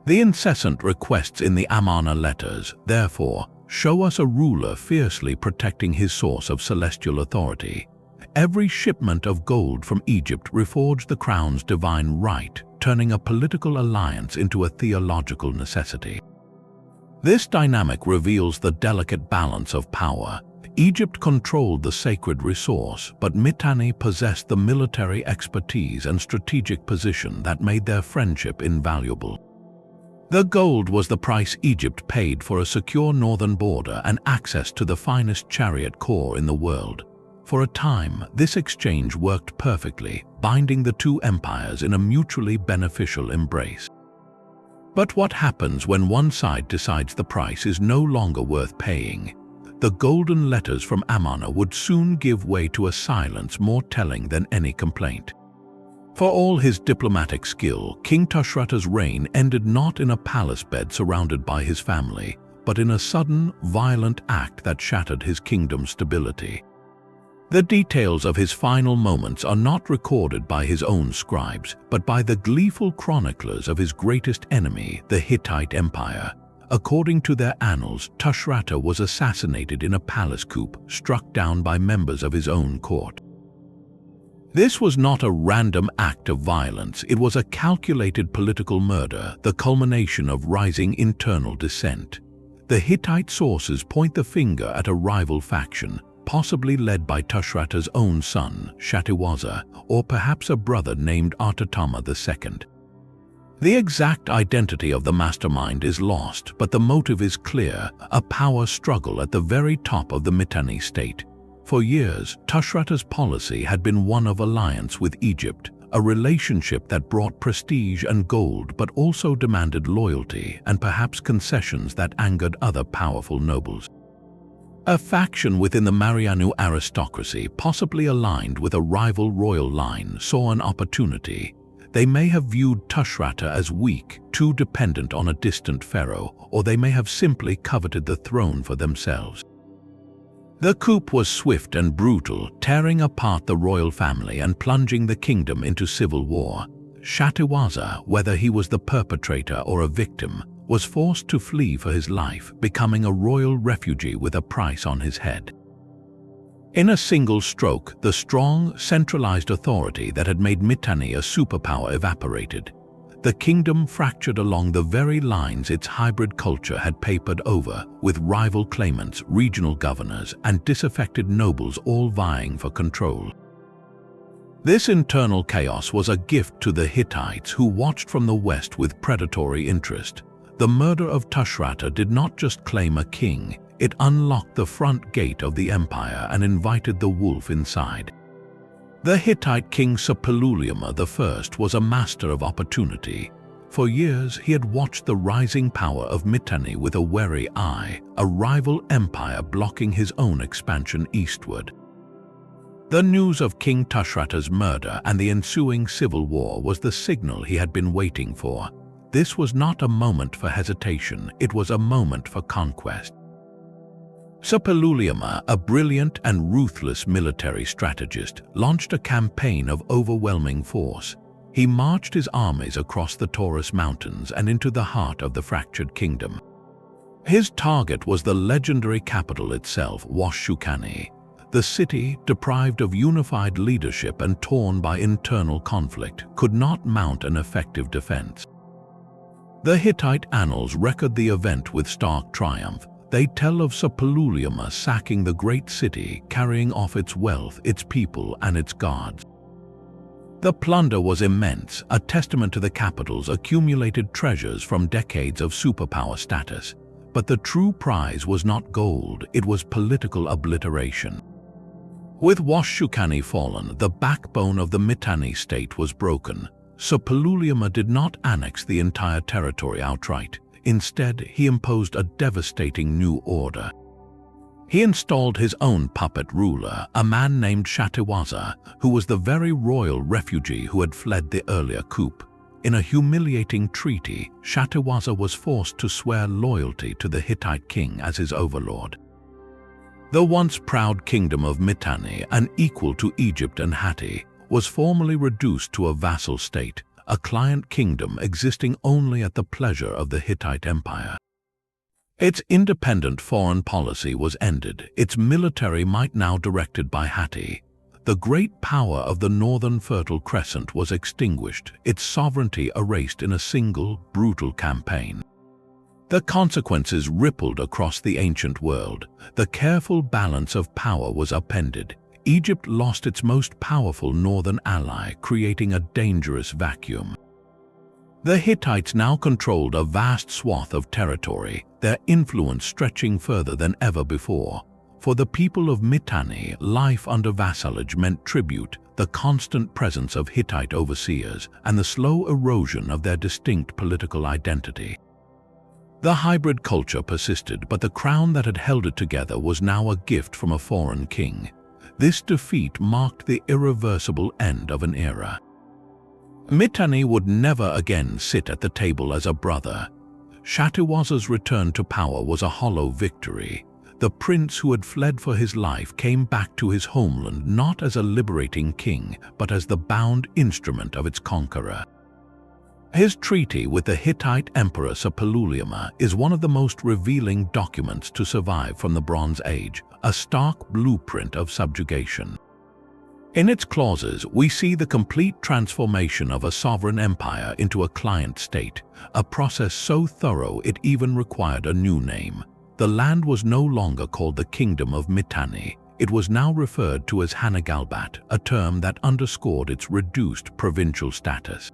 The incessant requests in the Amarna letters, therefore, show us a ruler fiercely protecting his source of celestial authority. Every shipment of gold from Egypt reforged the crown's divine right, turning a political alliance into a theological necessity. This dynamic reveals the delicate balance of power. Egypt controlled the sacred resource, but Mitanni possessed the military expertise and strategic position that made their friendship invaluable. The gold was the price Egypt paid for a secure northern border and access to the finest chariot corps in the world. For a time, this exchange worked perfectly, binding the two empires in a mutually beneficial embrace. But what happens when one side decides the price is no longer worth paying? The golden letters from Amarna would soon give way to a silence more telling than any complaint. For all his diplomatic skill, King Tushratta's reign ended not in a palace bed surrounded by his family, but in a sudden, violent act that shattered his kingdom's stability. The details of his final moments are not recorded by his own scribes, but by the gleeful chroniclers of his greatest enemy, the Hittite Empire. According to their annals, Tushratta was assassinated in a palace coup, struck down by members of his own court. This was not a random act of violence, it was a calculated political murder, the culmination of rising internal dissent. The Hittite sources point the finger at a rival faction, possibly led by Tushratta's own son, Shattiwaza, or perhaps a brother named Amenhotep II. The exact identity of the mastermind is lost, but the motive is clear, a power struggle at the very top of the Mitanni state. For years, Tushratta's policy had been one of alliance with Egypt, a relationship that brought prestige and gold but also demanded loyalty and perhaps concessions that angered other powerful nobles. A faction within the Marianu aristocracy, possibly aligned with a rival royal line, saw an opportunity. They may have viewed Tushratta as weak, too dependent on a distant pharaoh, or they may have simply coveted the throne for themselves. The coup was swift and brutal, tearing apart the royal family and plunging the kingdom into civil war. Shattiwaza, whether he was the perpetrator or a victim, was forced to flee for his life, becoming a royal refugee with a price on his head. In a single stroke, the strong, centralized authority that had made Mitanni a superpower evaporated. The kingdom fractured along the very lines its hybrid culture had papered over, with rival claimants, regional governors, and disaffected nobles all vying for control. This internal chaos was a gift to the Hittites, who watched from the west with predatory interest. The murder of Tushratta did not just claim a king, it unlocked the front gate of the empire and invited the wolf inside. The Hittite king Suppiluliuma I was a master of opportunity. For years he had watched the rising power of Mitanni with a wary eye, a rival empire blocking his own expansion eastward. The news of King Tushratta's murder and the ensuing civil war was the signal he had been waiting for. This was not a moment for hesitation, it was a moment for conquest. Suppiluliuma, a brilliant and ruthless military strategist, launched a campaign of overwhelming force. He marched his armies across the Taurus Mountains and into the heart of the fractured kingdom. His target was the legendary capital itself, Washshukanni. The city, deprived of unified leadership and torn by internal conflict, could not mount an effective defense. The Hittite annals record the event with stark triumph. They tell of Suppiluliuma sacking the great city, carrying off its wealth, its people, and its guards. The plunder was immense, a testament to the capital's accumulated treasures from decades of superpower status. But the true prize was not gold, it was political obliteration. With Washshukanni fallen, the backbone of the Mitanni state was broken. Suppiluliuma did not annex the entire territory outright. Instead, he imposed a devastating new order. He installed his own puppet ruler, a man named Shattiwaza, who was the very royal refugee who had fled the earlier coup. In a humiliating treaty, Shattiwaza was forced to swear loyalty to the Hittite king as his overlord. The once proud kingdom of Mitanni, an equal to Egypt and Hatti, was formally reduced to a vassal state, a client kingdom existing only at the pleasure of the Hittite Empire. Its independent foreign policy was ended, its military might now directed by Hatti. The great power of the northern Fertile Crescent was extinguished, its sovereignty erased in a single, brutal campaign. The consequences rippled across the ancient world. The careful balance of power was upended. Egypt lost its most powerful northern ally, creating a dangerous vacuum. The Hittites now controlled a vast swath of territory, their influence stretching further than ever before. For the people of Mitanni, life under vassalage meant tribute, the constant presence of Hittite overseers, and the slow erosion of their distinct political identity. The hybrid culture persisted, but the crown that had held it together was now a gift from a foreign king. This defeat marked the irreversible end of an era. Mitanni would never again sit at the table as a brother. Shattiwaza's return to power was a hollow victory. The prince who had fled for his life came back to his homeland not as a liberating king, but as the bound instrument of its conqueror. His treaty with the Hittite emperor Suppiluliuma I is one of the most revealing documents to survive from the Bronze Age, a stark blueprint of subjugation. In its clauses, we see the complete transformation of a sovereign empire into a client state, a process so thorough it even required a new name. The land was no longer called the Kingdom of Mitanni. It was now referred to as Hanigalbat, a term that underscored its reduced provincial status.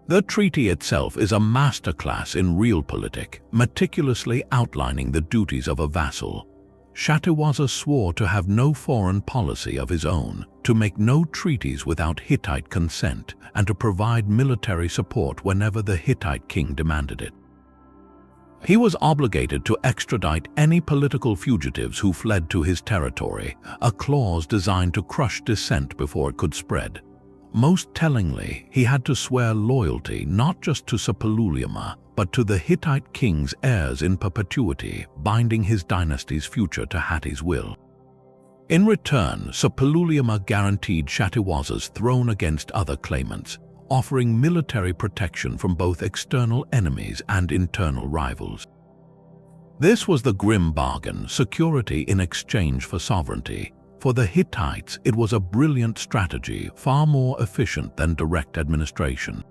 The treaty itself is a masterclass in realpolitik, meticulously outlining the duties of a vassal. Shattiwaza swore to have no foreign policy of his own, to make no treaties without Hittite consent, and to provide military support whenever the Hittite king demanded it. He was obligated to extradite any political fugitives who fled to his territory, a clause designed to crush dissent before it could spread. Most tellingly, he had to swear loyalty not just to Suppiluliuma I, but to the Hittite king's heirs in perpetuity, binding his dynasty's future to Hatti's will. In return, Suppiluliuma I guaranteed Shattiwaza's throne against other claimants, offering military protection from both external enemies and internal rivals. This was the grim bargain, security in exchange for sovereignty. For the Hittites, it was a brilliant strategy, far more efficient than direct administration.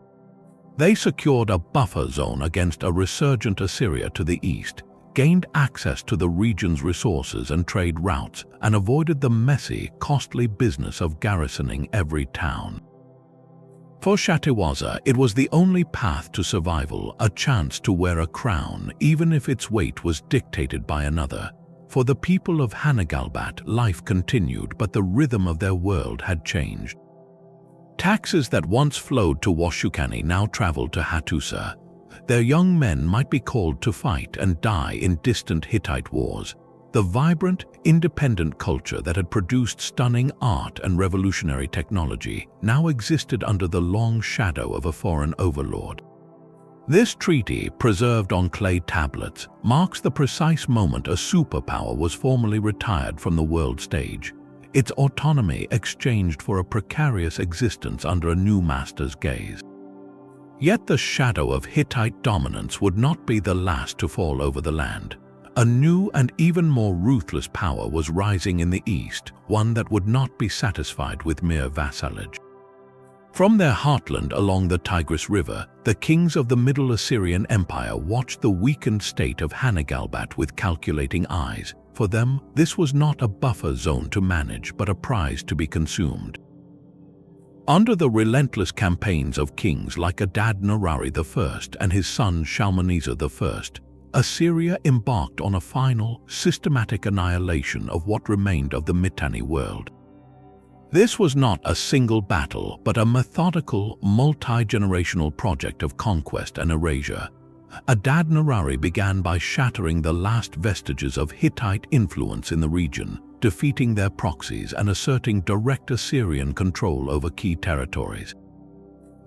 They secured a buffer zone against a resurgent Assyria to the east, gained access to the region's resources and trade routes, and avoided the messy, costly business of garrisoning every town. For Shattiwaza, it was the only path to survival, a chance to wear a crown, even if its weight was dictated by another. For the people of Hanigalbat, life continued, but the rhythm of their world had changed. Taxes that once flowed to Washshukanni now traveled to Hattusa. Their young men might be called to fight and die in distant Hittite wars. The vibrant, independent culture that had produced stunning art and revolutionary technology now existed under the long shadow of a foreign overlord. This treaty, preserved on clay tablets, marks the precise moment a superpower was formally retired from the world stage, its autonomy exchanged for a precarious existence under a new master's gaze. Yet the shadow of Hittite dominance would not be the last to fall over the land. A new and even more ruthless power was rising in the east, one that would not be satisfied with mere vassalage. From their heartland along the Tigris River, the kings of the Middle Assyrian Empire watched the weakened state of Hanigalbat with calculating eyes. For them, this was not a buffer zone to manage, but a prize to be consumed. Under the relentless campaigns of kings like Adad-nirari I and his son Shalmaneser I, Assyria embarked on a final, systematic annihilation of what remained of the Mitanni world. This was not a single battle, but a methodical, multi-generational project of conquest and erasure. Adad-nirari began by shattering the last vestiges of Hittite influence in the region, defeating their proxies and asserting direct Assyrian control over key territories.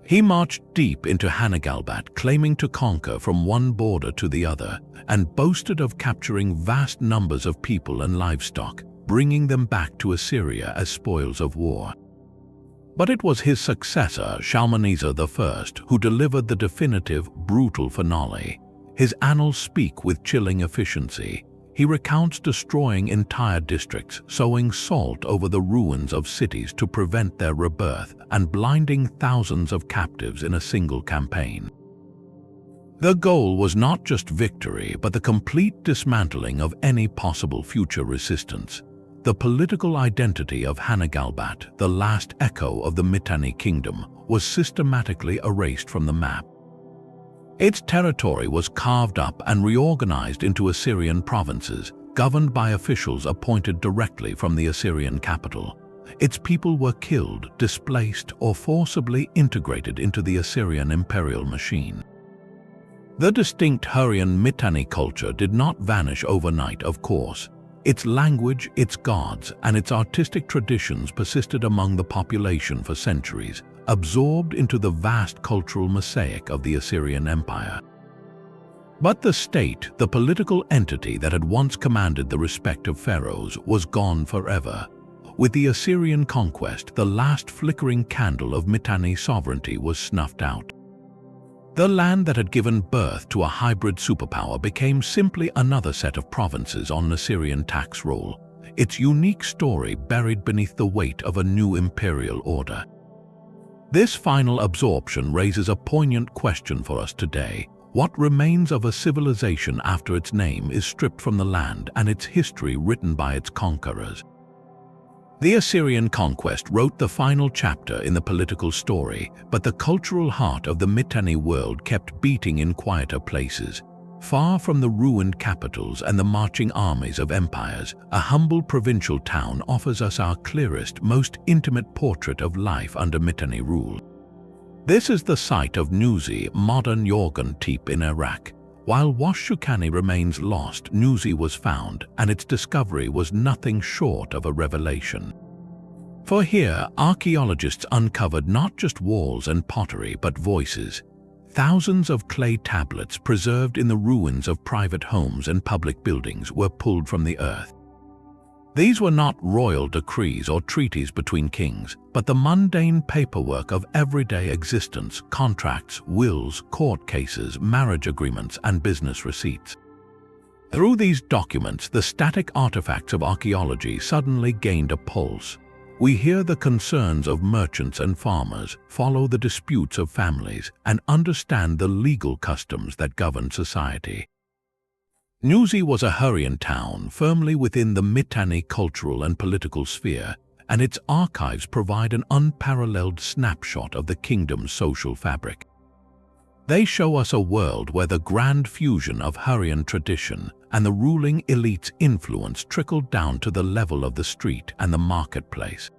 He marched deep into Hanigalbat, claiming to conquer from one border to the other, and boasted of capturing vast numbers of people and livestock, bringing them back to Assyria as spoils of war. But it was his successor, Shalmaneser I, who delivered the definitive, brutal finale. His annals speak with chilling efficiency. He recounts destroying entire districts, sowing salt over the ruins of cities to prevent their rebirth, and blinding thousands of captives in a single campaign. The goal was not just victory, but the complete dismantling of any possible future resistance. The political identity of Hanigalbat, the last echo of the Mitanni Kingdom, was systematically erased from the map. Its territory was carved up and reorganized into Assyrian provinces, governed by officials appointed directly from the Assyrian capital. Its people were killed, displaced, or forcibly integrated into the Assyrian imperial machine. The distinct Hurrian Mitanni culture did not vanish overnight, of course. Its language, its gods, and its artistic traditions persisted among the population for centuries, absorbed into the vast cultural mosaic of the Assyrian Empire. But the state, the political entity that had once commanded the respect of pharaohs, was gone forever. With the Assyrian conquest, the last flickering candle of Mitanni sovereignty was snuffed out. The land that had given birth to a hybrid superpower became simply another set of provinces on Assyrian tax roll, its unique story buried beneath the weight of a new imperial order. This final absorption raises a poignant question for us today. What remains of a civilization after its name is stripped from the land and its history written by its conquerors? The Assyrian conquest wrote the final chapter in the political story, but the cultural heart of the Mitanni world kept beating in quieter places. Far from the ruined capitals and the marching armies of empires, a humble provincial town offers us our clearest, most intimate portrait of life under Mitanni rule. This is the site of Nuzi, modern Hurrian-speaking in Iraq. While Washshukanni remains lost, Nuzi was found, and its discovery was nothing short of a revelation. For here, archaeologists uncovered not just walls and pottery, but voices. Thousands of clay tablets preserved in the ruins of private homes and public buildings were pulled from the earth. These were not royal decrees or treaties between kings, but the mundane paperwork of everyday existence: contracts, wills, court cases, marriage agreements, and business receipts. Through these documents, the static artifacts of archaeology suddenly gained a pulse. We hear the concerns of merchants and farmers, follow the disputes of families, and understand the legal customs that govern society. Nuzi was a Hurrian town firmly within the Mitanni cultural and political sphere, and its archives provide an unparalleled snapshot of the kingdom's social fabric. They show us a world where the grand fusion of Hurrian tradition and the ruling elite's influence trickled down to the level of the street and the marketplace.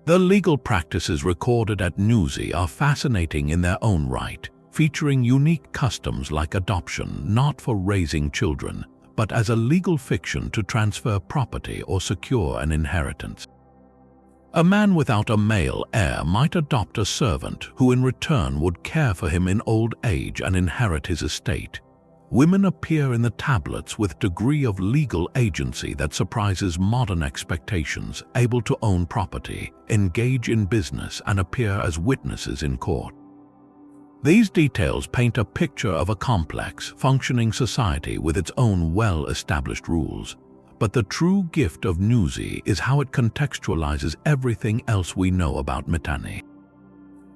The legal practices recorded at Nuzi are fascinating in their own right, featuring unique customs like adoption, not for raising children, but as a legal fiction to transfer property or secure an inheritance. A man without a male heir might adopt a servant who in return would care for him in old age and inherit his estate. Women appear in the tablets with degree of legal agency that surprises modern expectations, able to own property, engage in business, and appear as witnesses in court. These details paint a picture of a complex, functioning society with its own well-established rules. But the true gift of Nuzi is how it contextualizes everything else we know about Mitanni.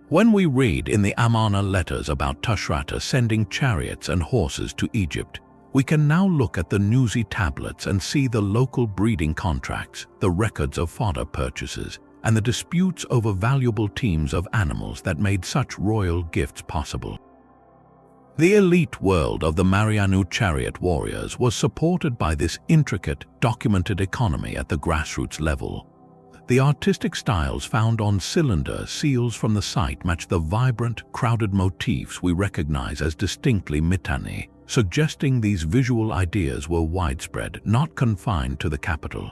When we read in the Amarna letters about Tushratta sending chariots and horses to Egypt, we can now look at the Nuzi tablets and see the local breeding contracts, the records of fodder purchases, and the disputes over valuable teams of animals that made such royal gifts possible. The elite world of the Marianu chariot warriors was supported by this intricate, documented economy at the grassroots level. The artistic styles found on cylinder seals from the site match the vibrant, crowded motifs we recognize as distinctly Mitanni, suggesting these visual ideas were widespread, not confined to the capital.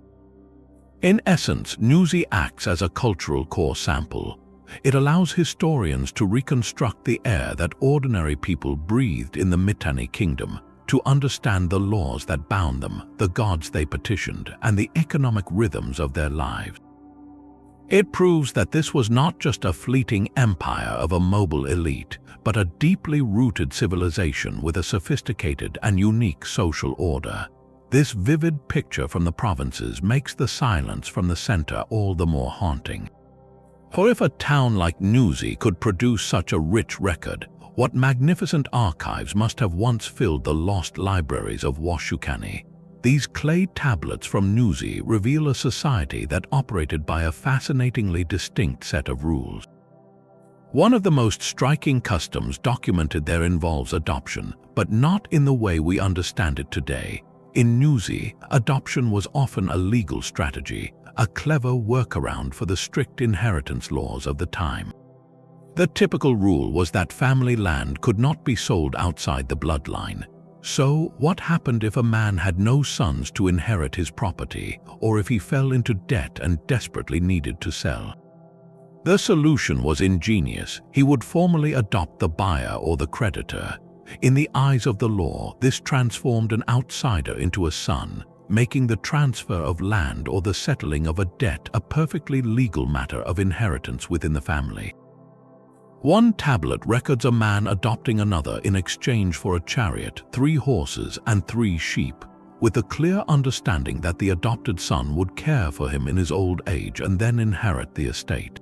In essence, Nuzi acts as a cultural core sample. It allows historians to reconstruct the air that ordinary people breathed in the Mitanni Kingdom, to understand the laws that bound them, the gods they petitioned, and the economic rhythms of their lives. It proves that this was not just a fleeting empire of a mobile elite, but a deeply rooted civilization with a sophisticated and unique social order. This vivid picture from the provinces makes the silence from the center all the more haunting. For if a town like Nuzi could produce such a rich record, what magnificent archives must have once filled the lost libraries of Washshukanni? These clay tablets from Nuzi reveal a society that operated by a fascinatingly distinct set of rules. One of the most striking customs documented there involves adoption, but not in the way we understand it today. In Nuzi, adoption was often a legal strategy, a clever workaround for the strict inheritance laws of the time. The typical rule was that family land could not be sold outside the bloodline. So, what happened if a man had no sons to inherit his property, or if he fell into debt and desperately needed to sell? The solution was ingenious. He would formally adopt the buyer or the creditor. In the eyes of the law, this transformed an outsider into a son, making the transfer of land or the settling of a debt a perfectly legal matter of inheritance within the family. One tablet records a man adopting another in exchange for a chariot, 3 horses, and 3 sheep, with the clear understanding that the adopted son would care for him in his old age and then inherit the estate.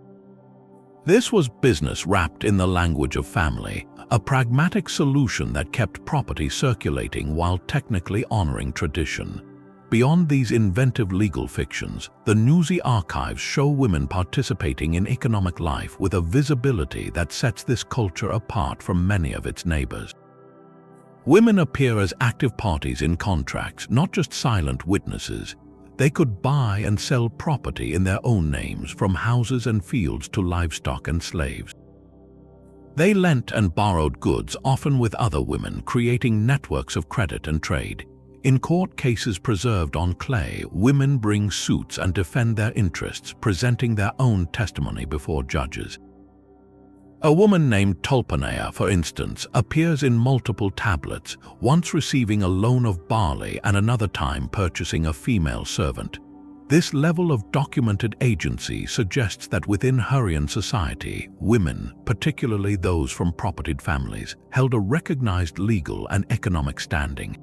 This was business wrapped in the language of family, a pragmatic solution that kept property circulating while technically honoring tradition. Beyond these inventive legal fictions, the Nuzi archives show women participating in economic life with a visibility that sets this culture apart from many of its neighbors. Women appear as active parties in contracts, not just silent witnesses. They could buy and sell property in their own names, from houses and fields to livestock and slaves. They lent and borrowed goods, often with other women, creating networks of credit and trade. In court cases preserved on clay, women bring suits and defend their interests, presenting their own testimony before judges. A woman named Tulpanea, for instance, appears in multiple tablets, once receiving a loan of barley and another time purchasing a female servant. This level of documented agency suggests that within Hurrian society, women, particularly those from propertied families, held a recognized legal and economic standing.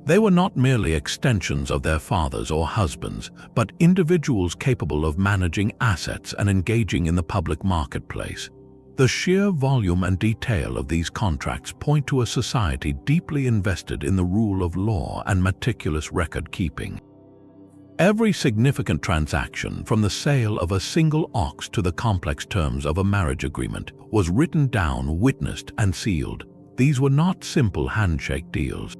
They were not merely extensions of their fathers or husbands, but individuals capable of managing assets and engaging in the public marketplace. The sheer volume and detail of these contracts point to a society deeply invested in the rule of law and meticulous record-keeping. Every significant transaction, from the sale of a single ox to the complex terms of a marriage agreement, was written down, witnessed, and sealed. These were not simple handshake deals.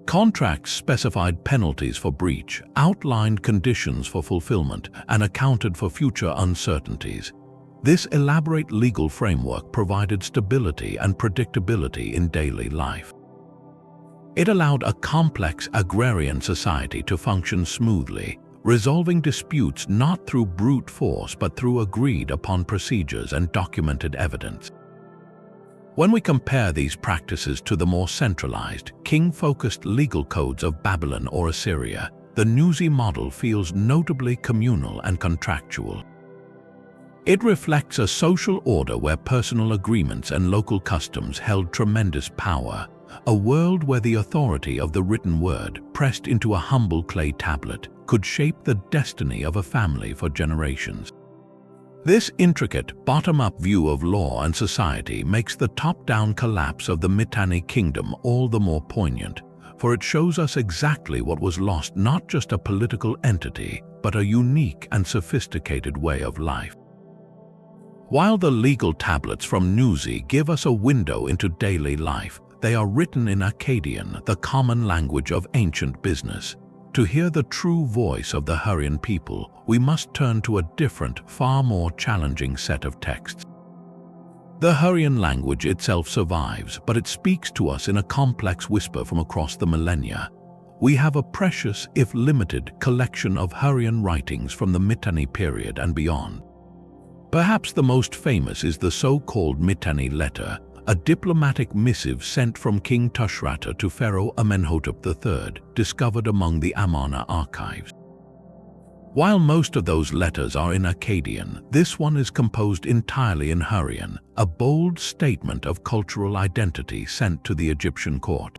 Contracts specified penalties for breach, outlined conditions for fulfillment, and accounted for future uncertainties. This elaborate legal framework provided stability and predictability in daily life. It allowed a complex agrarian society to function smoothly, resolving disputes not through brute force but through agreed-upon procedures and documented evidence. When we compare these practices to the more centralized, king-focused legal codes of Babylon or Assyria, the Nuzi model feels notably communal and contractual. It reflects a social order where personal agreements and local customs held tremendous power, a world where the authority of the written word, pressed into a humble clay tablet, could shape the destiny of a family for generations. This intricate, bottom-up view of law and society makes the top-down collapse of the Mitanni Kingdom all the more poignant, for it shows us exactly what was lost: not just a political entity, but a unique and sophisticated way of life. While the legal tablets from Nuzi give us a window into daily life, they are written in Akkadian, the common language of ancient business. To hear the true voice of the Hurrian people, we must turn to a different, far more challenging set of texts. The Hurrian language itself survives, but it speaks to us in a complex whisper from across the millennia. We have a precious, if limited, collection of Hurrian writings from the Mitanni period and beyond. Perhaps the most famous is the so-called Mitanni letter, a diplomatic missive sent from King Tushratta to Pharaoh Amenhotep III, discovered among the Amarna archives. While most of those letters are in Akkadian, this one is composed entirely in Hurrian, a bold statement of cultural identity sent to the Egyptian court.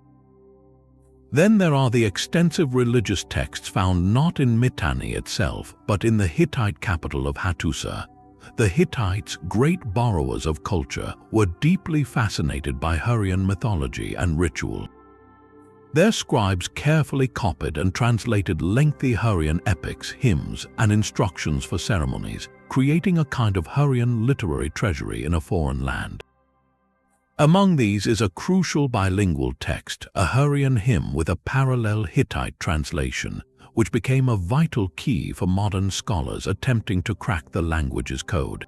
Then there are the extensive religious texts found not in Mitanni itself, but in the Hittite capital of Hattusa. The Hittites, great borrowers of culture, were deeply fascinated by Hurrian mythology and ritual. Their scribes carefully copied and translated lengthy Hurrian epics, hymns, and instructions for ceremonies, creating a kind of Hurrian literary treasury in a foreign land. Among these is a crucial bilingual text, a Hurrian hymn with a parallel Hittite translation, which became a vital key for modern scholars attempting to crack the language's code.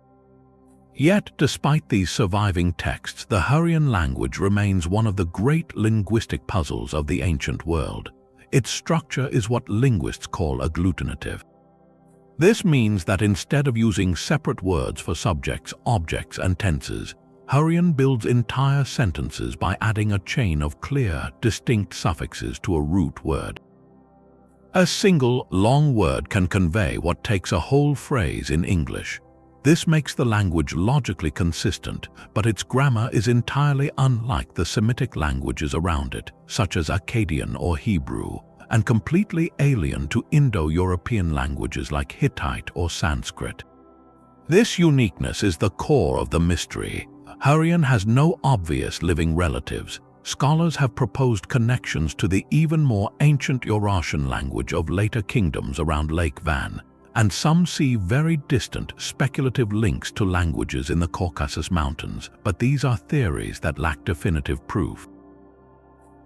Yet, despite these surviving texts, the Hurrian language remains one of the great linguistic puzzles of the ancient world. Its structure is what linguists call agglutinative. This means that instead of using separate words for subjects, objects, and tenses, Hurrian builds entire sentences by adding a chain of clear, distinct suffixes to a root word. A single, long word can convey what takes a whole phrase in English. This makes the language logically consistent, but its grammar is entirely unlike the Semitic languages around it, such as Akkadian or Hebrew, and completely alien to Indo-European languages like Hittite or Sanskrit. This uniqueness is the core of the mystery. Hurrian has no obvious living relatives. Scholars have proposed connections to the even more ancient Eurasian language of later kingdoms around Lake Van, and some see very distant, speculative links to languages in the Caucasus Mountains, but these are theories that lack definitive proof.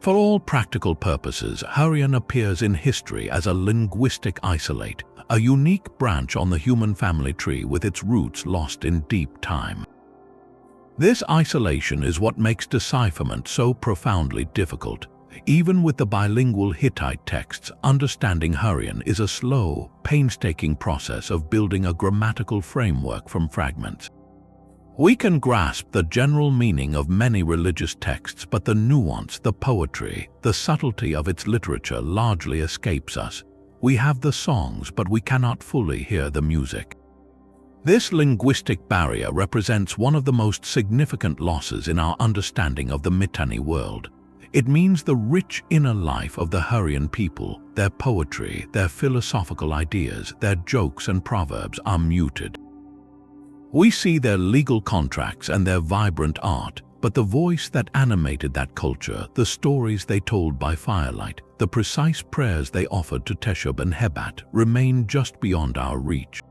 For all practical purposes, Hurrian appears in history as a linguistic isolate, a unique branch on the human family tree with its roots lost in deep time. This isolation is what makes decipherment so profoundly difficult. Even with the bilingual Hittite texts, understanding Hurrian is a slow, painstaking process of building a grammatical framework from fragments. We can grasp the general meaning of many religious texts, but the nuance, the poetry, the subtlety of its literature largely escapes us. We have the songs, but we cannot fully hear the music. This linguistic barrier represents one of the most significant losses in our understanding of the Mitanni world. It means the rich inner life of the Hurrian people, their poetry, their philosophical ideas, their jokes and proverbs are muted. We see their legal contracts and their vibrant art, but the voice that animated that culture, the stories they told by firelight, the precise prayers they offered to Teshub and Hebat, remain just beyond our reach.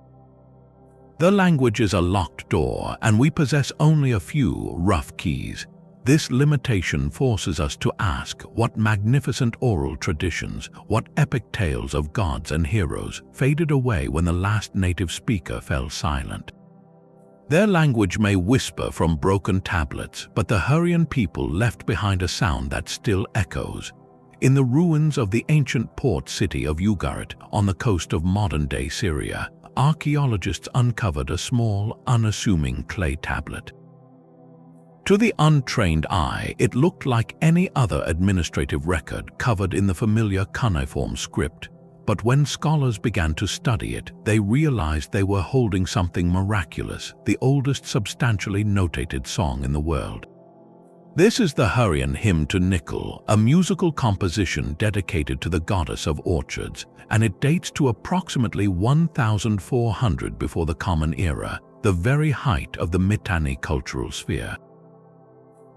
The language is a locked door, and we possess only a few rough keys. This limitation forces us to ask what magnificent oral traditions, what epic tales of gods and heroes faded away when the last native speaker fell silent. Their language may whisper from broken tablets, but the Hurrian people left behind a sound that still echoes. In the ruins of the ancient port city of Ugarit on the coast of modern-day Syria, archaeologists uncovered a small, unassuming clay tablet. To the untrained eye, it looked like any other administrative record covered in the familiar cuneiform script, but when scholars began to study it, they realized they were holding something miraculous, the oldest substantially notated song in the world. This is the Hurrian hymn to Kikkuli, a musical composition dedicated to the goddess of orchards, and it dates to approximately 1400 before the Common Era, the very height of the Mitanni cultural sphere.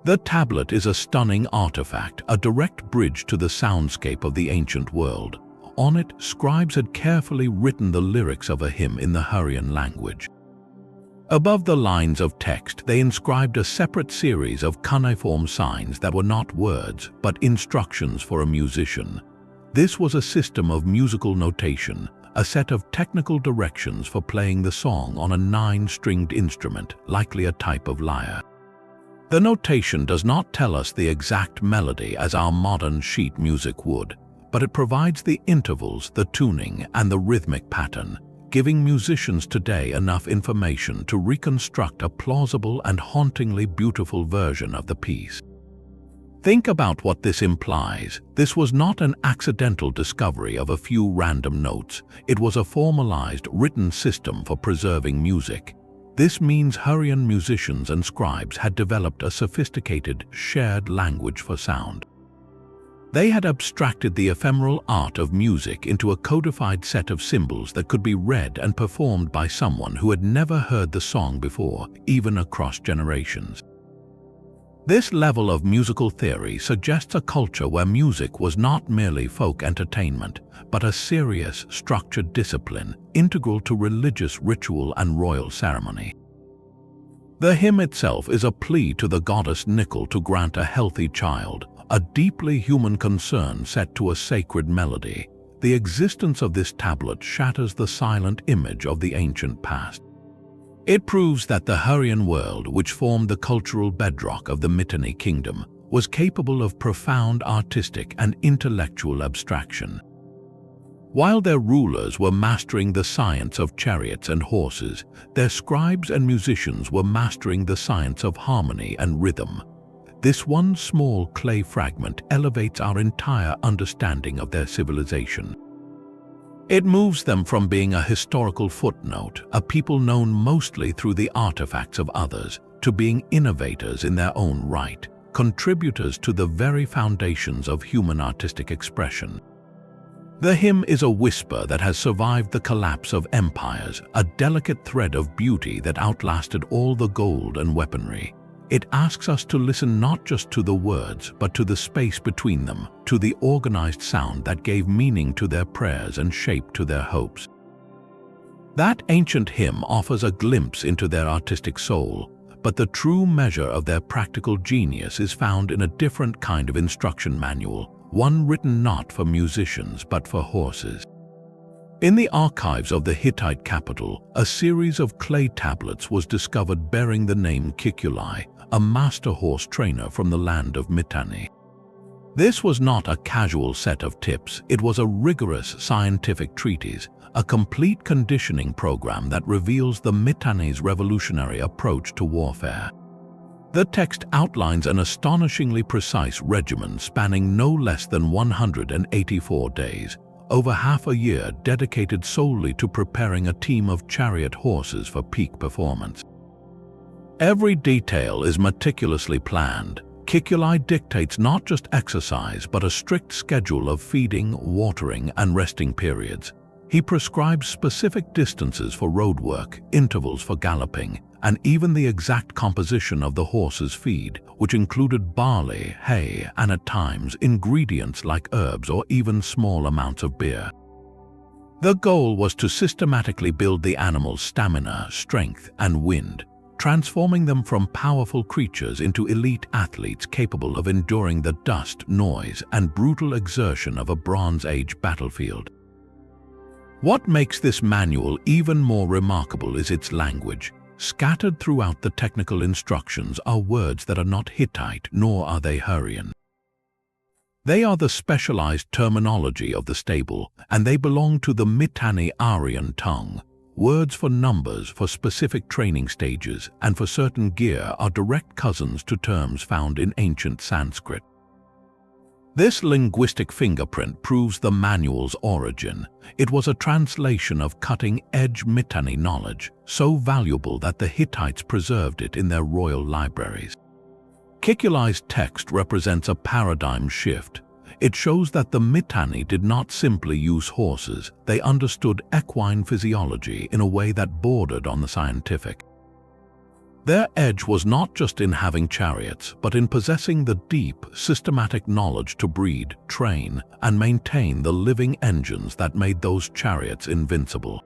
The tablet is a stunning artifact, a direct bridge to the soundscape of the ancient world. On it, scribes had carefully written the lyrics of a hymn in the Hurrian language. Above the lines of text, they inscribed a separate series of cuneiform signs that were not words, but instructions for a musician. This was a system of musical notation, a set of technical directions for playing the song on a 9-stringed instrument, likely a type of lyre. The notation does not tell us the exact melody as our modern sheet music would, but it provides the intervals, the tuning, and the rhythmic pattern, giving musicians today enough information to reconstruct a plausible and hauntingly beautiful version of the piece. Think about what this implies. This was not an accidental discovery of a few random notes. It was a formalized, written system for preserving music. This means Hurrian musicians and scribes had developed a sophisticated, shared language for sound. They had abstracted the ephemeral art of music into a codified set of symbols that could be read and performed by someone who had never heard the song before, even across generations. This level of musical theory suggests a culture where music was not merely folk entertainment, but a serious, structured discipline, integral to religious ritual and royal ceremony. The hymn itself is a plea to the goddess Kikkuli to grant a healthy child, a deeply human concern set to a sacred melody. The existence of this tablet shatters the silent image of the ancient past. It proves that the Hurrian world, which formed the cultural bedrock of the Mitanni Kingdom, was capable of profound artistic and intellectual abstraction. While their rulers were mastering the science of chariots and horses, their scribes and musicians were mastering the science of harmony and rhythm. This one small clay fragment elevates our entire understanding of their civilization. It moves them from being a historical footnote, a people known mostly through the artifacts of others, to being innovators in their own right, contributors to the very foundations of human artistic expression. The hymn is a whisper that has survived the collapse of empires, a delicate thread of beauty that outlasted all the gold and weaponry. It asks us to listen not just to the words, but to the space between them, to the organized sound that gave meaning to their prayers and shape to their hopes. That ancient hymn offers a glimpse into their artistic soul, but the true measure of their practical genius is found in a different kind of instruction manual, one written not for musicians but for horses. In the archives of the Hittite capital, a series of clay tablets was discovered bearing the name Kikkuli, a master horse trainer from the land of Mitanni. This was not a casual set of tips, it was a rigorous scientific treatise, a complete conditioning program that reveals the Mitanni's revolutionary approach to warfare. The text outlines an astonishingly precise regimen spanning no less than 184 days, over half a year dedicated solely to preparing a team of chariot horses for peak performance. Every detail is meticulously planned. Kikkuli dictates not just exercise but a strict schedule of feeding, watering, and resting periods. He prescribes specific distances for road work, intervals for galloping, and even the exact composition of the horse's feed, which included barley, hay, and at times ingredients like herbs or even small amounts of beer. The goal was to systematically build the animal's stamina, strength, and wind, transforming them from powerful creatures into elite athletes capable of enduring the dust, noise, and brutal exertion of a Bronze Age battlefield. What makes this manual even more remarkable is its language. Scattered throughout the technical instructions are words that are not Hittite, nor are they Hurrian. They are the specialized terminology of the stable, and they belong to the Mitanni-Aryan tongue. Words for numbers, for specific training stages, and for certain gear are direct cousins to terms found in ancient Sanskrit. This linguistic fingerprint proves the manual's origin. It was a translation of cutting-edge Mitanni knowledge, so valuable that the Hittites preserved it in their royal libraries. Kikkuli's text represents a paradigm shift. It shows that the Mitanni did not simply use horses, they understood equine physiology in a way that bordered on the scientific. Their edge was not just in having chariots, but in possessing the deep, systematic knowledge to breed, train, and maintain the living engines that made those chariots invincible.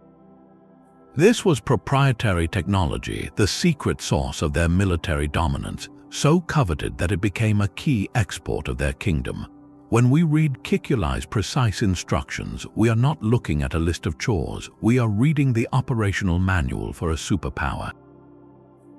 This was proprietary technology, the secret sauce of their military dominance, so coveted that it became a key export of their kingdom. When we read Kikkuli's precise instructions, we are not looking at a list of chores, we are reading the operational manual for a superpower.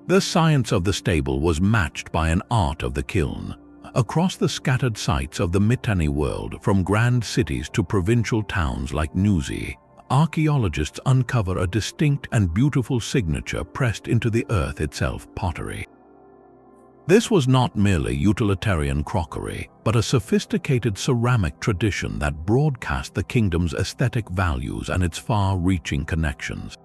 The science of the stable was matched by an art of the kiln. Across the scattered sites of the Mitanni world, from grand cities to provincial towns like Nuzi, archaeologists uncover a distinct and beautiful signature pressed into the earth itself, pottery. This was not merely utilitarian crockery, but a sophisticated ceramic tradition that broadcast the kingdom's aesthetic values and its far-reaching connections.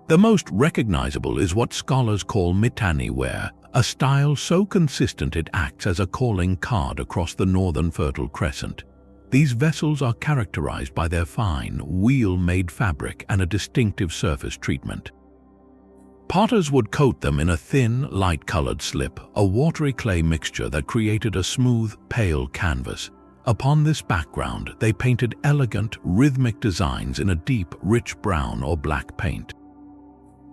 The most recognizable is what scholars call Mitanni ware, a style so consistent it acts as a calling card across the northern Fertile Crescent. These vessels are characterized by their fine, wheel-made fabric and a distinctive surface treatment. Potters would coat them in a thin, light-colored slip, a watery clay mixture that created a smooth, pale canvas. Upon this background, they painted elegant, rhythmic designs in a deep, rich brown or black paint.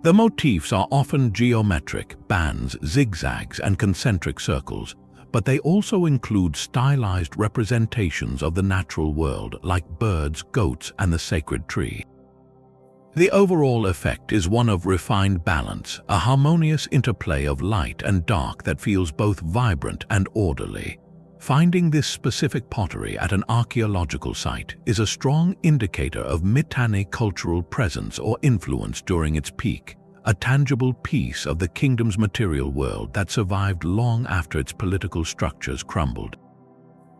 The motifs are often geometric, bands, zigzags, and concentric circles, but they also include stylized representations of the natural world like birds, goats, and the sacred tree. The overall effect is one of refined balance, a harmonious interplay of light and dark that feels both vibrant and orderly. Finding this specific pottery at an archaeological site is a strong indicator of Mitanni cultural presence or influence during its peak, a tangible piece of the kingdom's material world that survived long after its political structures crumbled.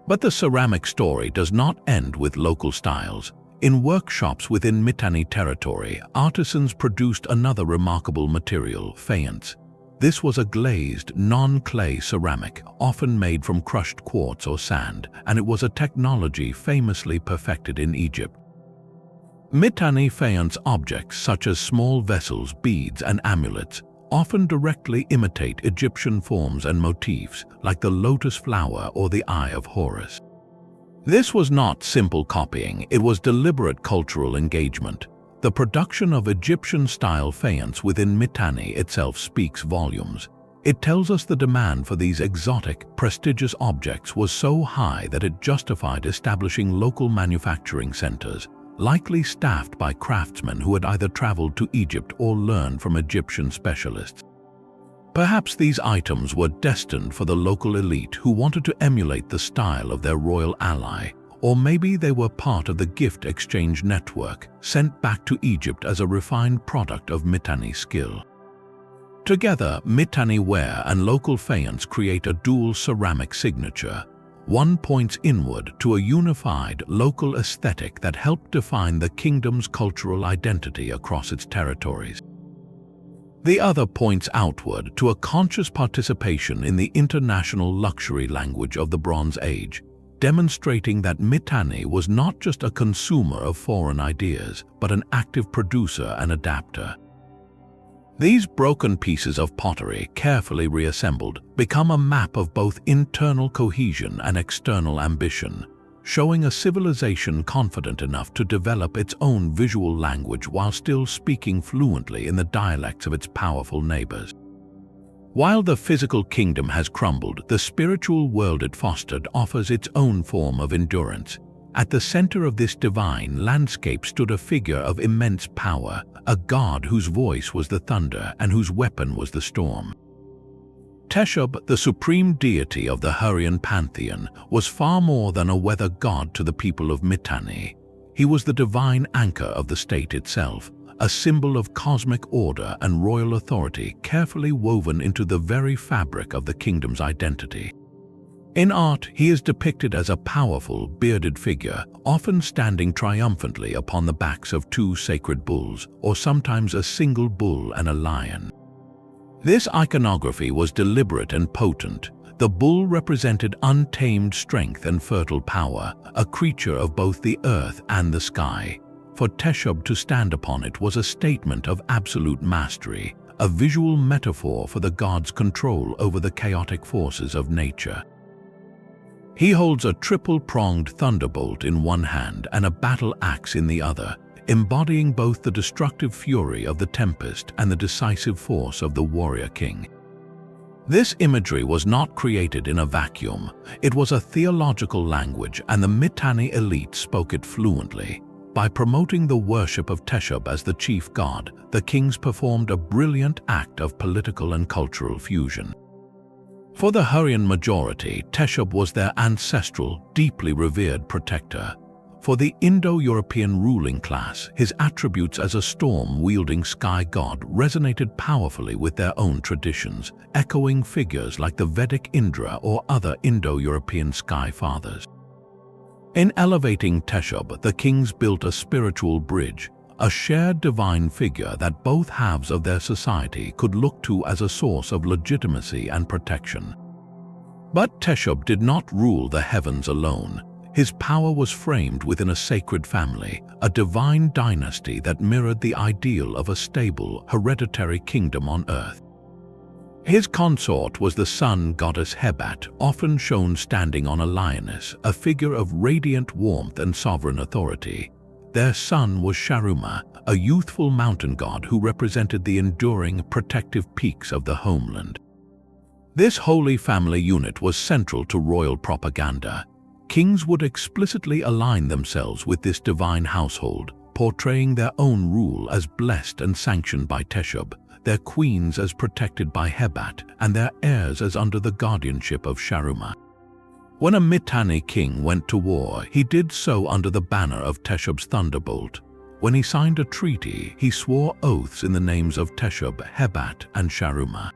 But the ceramic story does not end with local styles. In workshops within Mitanni territory, artisans produced another remarkable material, faience. This was a glazed, non-clay ceramic, often made from crushed quartz or sand, and it was a technology famously perfected in Egypt. Mitanni faience objects such as small vessels, beads, and amulets often directly imitate Egyptian forms and motifs, like the lotus flower or the Eye of Horus. This was not simple copying, it was deliberate cultural engagement. The production of Egyptian-style faience within Mitanni itself speaks volumes. It tells us the demand for these exotic, prestigious objects was so high that it justified establishing local manufacturing centers, likely staffed by craftsmen who had either traveled to Egypt or learned from Egyptian specialists. Perhaps these items were destined for the local elite who wanted to emulate the style of their royal ally, or maybe they were part of the gift exchange network sent back to Egypt as a refined product of Mitanni skill. Together, Mitanni ware and local faience create a dual ceramic signature. One points inward to a unified local aesthetic that helped define the kingdom's cultural identity across its territories. The other points outward to a conscious participation in the international luxury language of the Bronze Age, demonstrating that Mitanni was not just a consumer of foreign ideas, but an active producer and adapter. These broken pieces of pottery, carefully reassembled, become a map of both internal cohesion and external ambition, showing a civilization confident enough to develop its own visual language while still speaking fluently in the dialects of its powerful neighbors. While the physical kingdom has crumbled, the spiritual world it fostered offers its own form of endurance. At the center of this divine landscape stood a figure of immense power, a god whose voice was the thunder and whose weapon was the storm. Teshub, the supreme deity of the Hurrian pantheon, was far more than a weather god to the people of Mitanni. He was the divine anchor of the state itself, a symbol of cosmic order and royal authority carefully woven into the very fabric of the kingdom's identity. In art, he is depicted as a powerful, bearded figure, often standing triumphantly upon the backs of two sacred bulls, or sometimes a single bull and a lion. This iconography was deliberate and potent. The bull represented untamed strength and fertile power, a creature of both the earth and the sky. For Teshub to stand upon it was a statement of absolute mastery, a visual metaphor for the god's control over the chaotic forces of nature. He holds a triple-pronged thunderbolt in one hand and a battle axe in the other, embodying both the destructive fury of the tempest and the decisive force of the warrior king. This imagery was not created in a vacuum. It was a theological language, and the Mitanni elite spoke it fluently. By promoting the worship of Teshub as the chief god, the kings performed a brilliant act of political and cultural fusion. For the Hurrian majority, Teshub was their ancestral, deeply revered protector. For the Indo-European ruling class, his attributes as a storm-wielding sky god resonated powerfully with their own traditions, echoing figures like the Vedic Indra or other Indo-European sky fathers. In elevating Teshub, the kings built a spiritual bridge, a shared divine figure that both halves of their society could look to as a source of legitimacy and protection. But Teshub did not rule the heavens alone. His power was framed within a sacred family, a divine dynasty that mirrored the ideal of a stable, hereditary kingdom on earth. His consort was the sun goddess Hebat, often shown standing on a lioness, a figure of radiant warmth and sovereign authority. Their son was Sharuma, a youthful mountain god who represented the enduring, protective peaks of the homeland. This holy family unit was central to royal propaganda. Kings would explicitly align themselves with this divine household, portraying their own rule as blessed and sanctioned by Teshub, their queens as protected by Hebat, and their heirs as under the guardianship of Sharuma. When a Mitanni king went to war, he did so under the banner of Teshub's thunderbolt. When he signed a treaty, he swore oaths in the names of Teshub, Hebat, and Sharuma.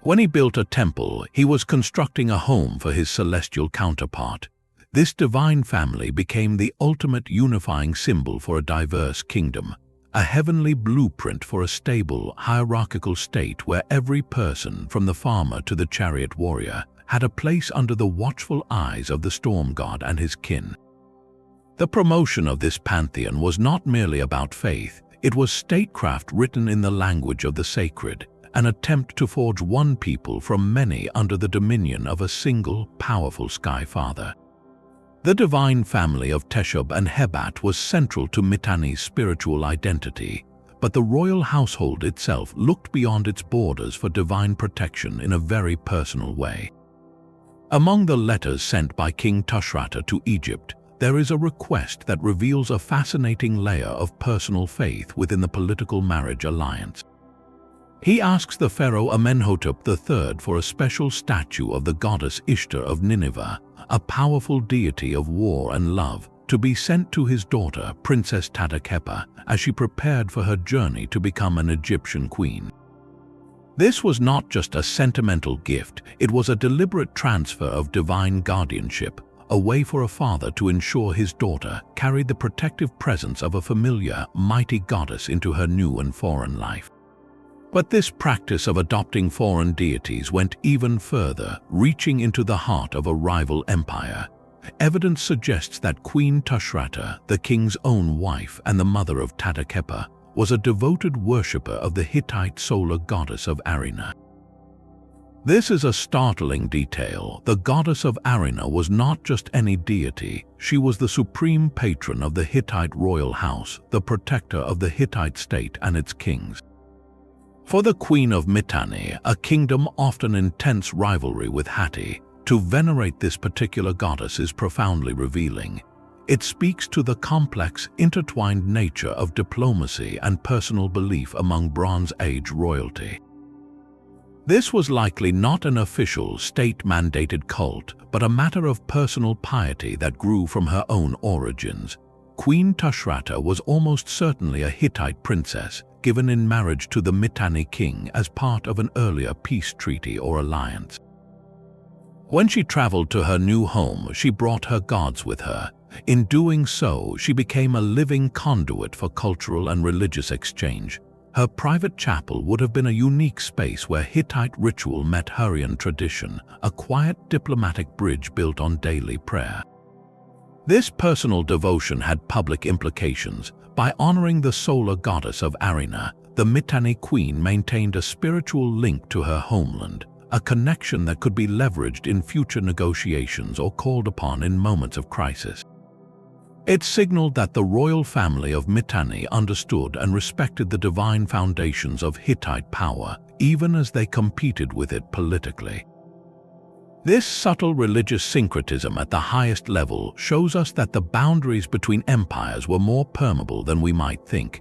When he built a temple, he was constructing a home for his celestial counterpart. This divine family became the ultimate unifying symbol for a diverse kingdom, a heavenly blueprint for a stable, hierarchical state where every person, from the farmer to the chariot warrior, had a place under the watchful eyes of the storm god and his kin. The promotion of this pantheon was not merely about faith, it was statecraft written in the language of the sacred, an attempt to forge one people from many under the dominion of a single, powerful Sky Father. The divine family of Teshub and Hebat was central to Mitanni's spiritual identity, but the royal household itself looked beyond its borders for divine protection in a very personal way. Among the letters sent by King Tushratta to Egypt, there is a request that reveals a fascinating layer of personal faith within the political marriage alliance. He asks the pharaoh Amenhotep III for a special statue of the goddess Ishtar of Nineveh, a powerful deity of war and love, to be sent to his daughter, Princess Tadakhepa, as she prepared for her journey to become an Egyptian queen. This was not just a sentimental gift, it was a deliberate transfer of divine guardianship, a way for a father to ensure his daughter carried the protective presence of a familiar, mighty goddess into her new and foreign life. But this practice of adopting foreign deities went even further, reaching into the heart of a rival empire. Evidence suggests that Queen Tushratta, the king's own wife and the mother of Tadakhepa, was a devoted worshipper of the Hittite solar goddess of Amarna. This is a startling detail. The goddess of Amarna was not just any deity, she was the supreme patron of the Hittite royal house, the protector of the Hittite state and its kings. For the queen of Mitanni, a kingdom often in tense rivalry with Hatti, to venerate this particular goddess is profoundly revealing. It speaks to the complex, intertwined nature of diplomacy and personal belief among Bronze Age royalty. This was likely not an official, state-mandated cult, but a matter of personal piety that grew from her own origins. Queen Tushratta was almost certainly a Hittite princess, given in marriage to the Mitanni king as part of an earlier peace treaty or alliance. When she traveled to her new home, she brought her gods with her. In doing so, she became a living conduit for cultural and religious exchange. Her private chapel would have been a unique space where Hittite ritual met Hurrian tradition, a quiet diplomatic bridge built on daily prayer. This personal devotion had public implications. By honoring the solar goddess of Amarna, the Mitanni queen maintained a spiritual link to her homeland, a connection that could be leveraged in future negotiations or called upon in moments of crisis. It signaled that the royal family of Mitanni understood and respected the divine foundations of Hittite power, even as they competed with it politically. This subtle religious syncretism at the highest level shows us that the boundaries between empires were more permeable than we might think.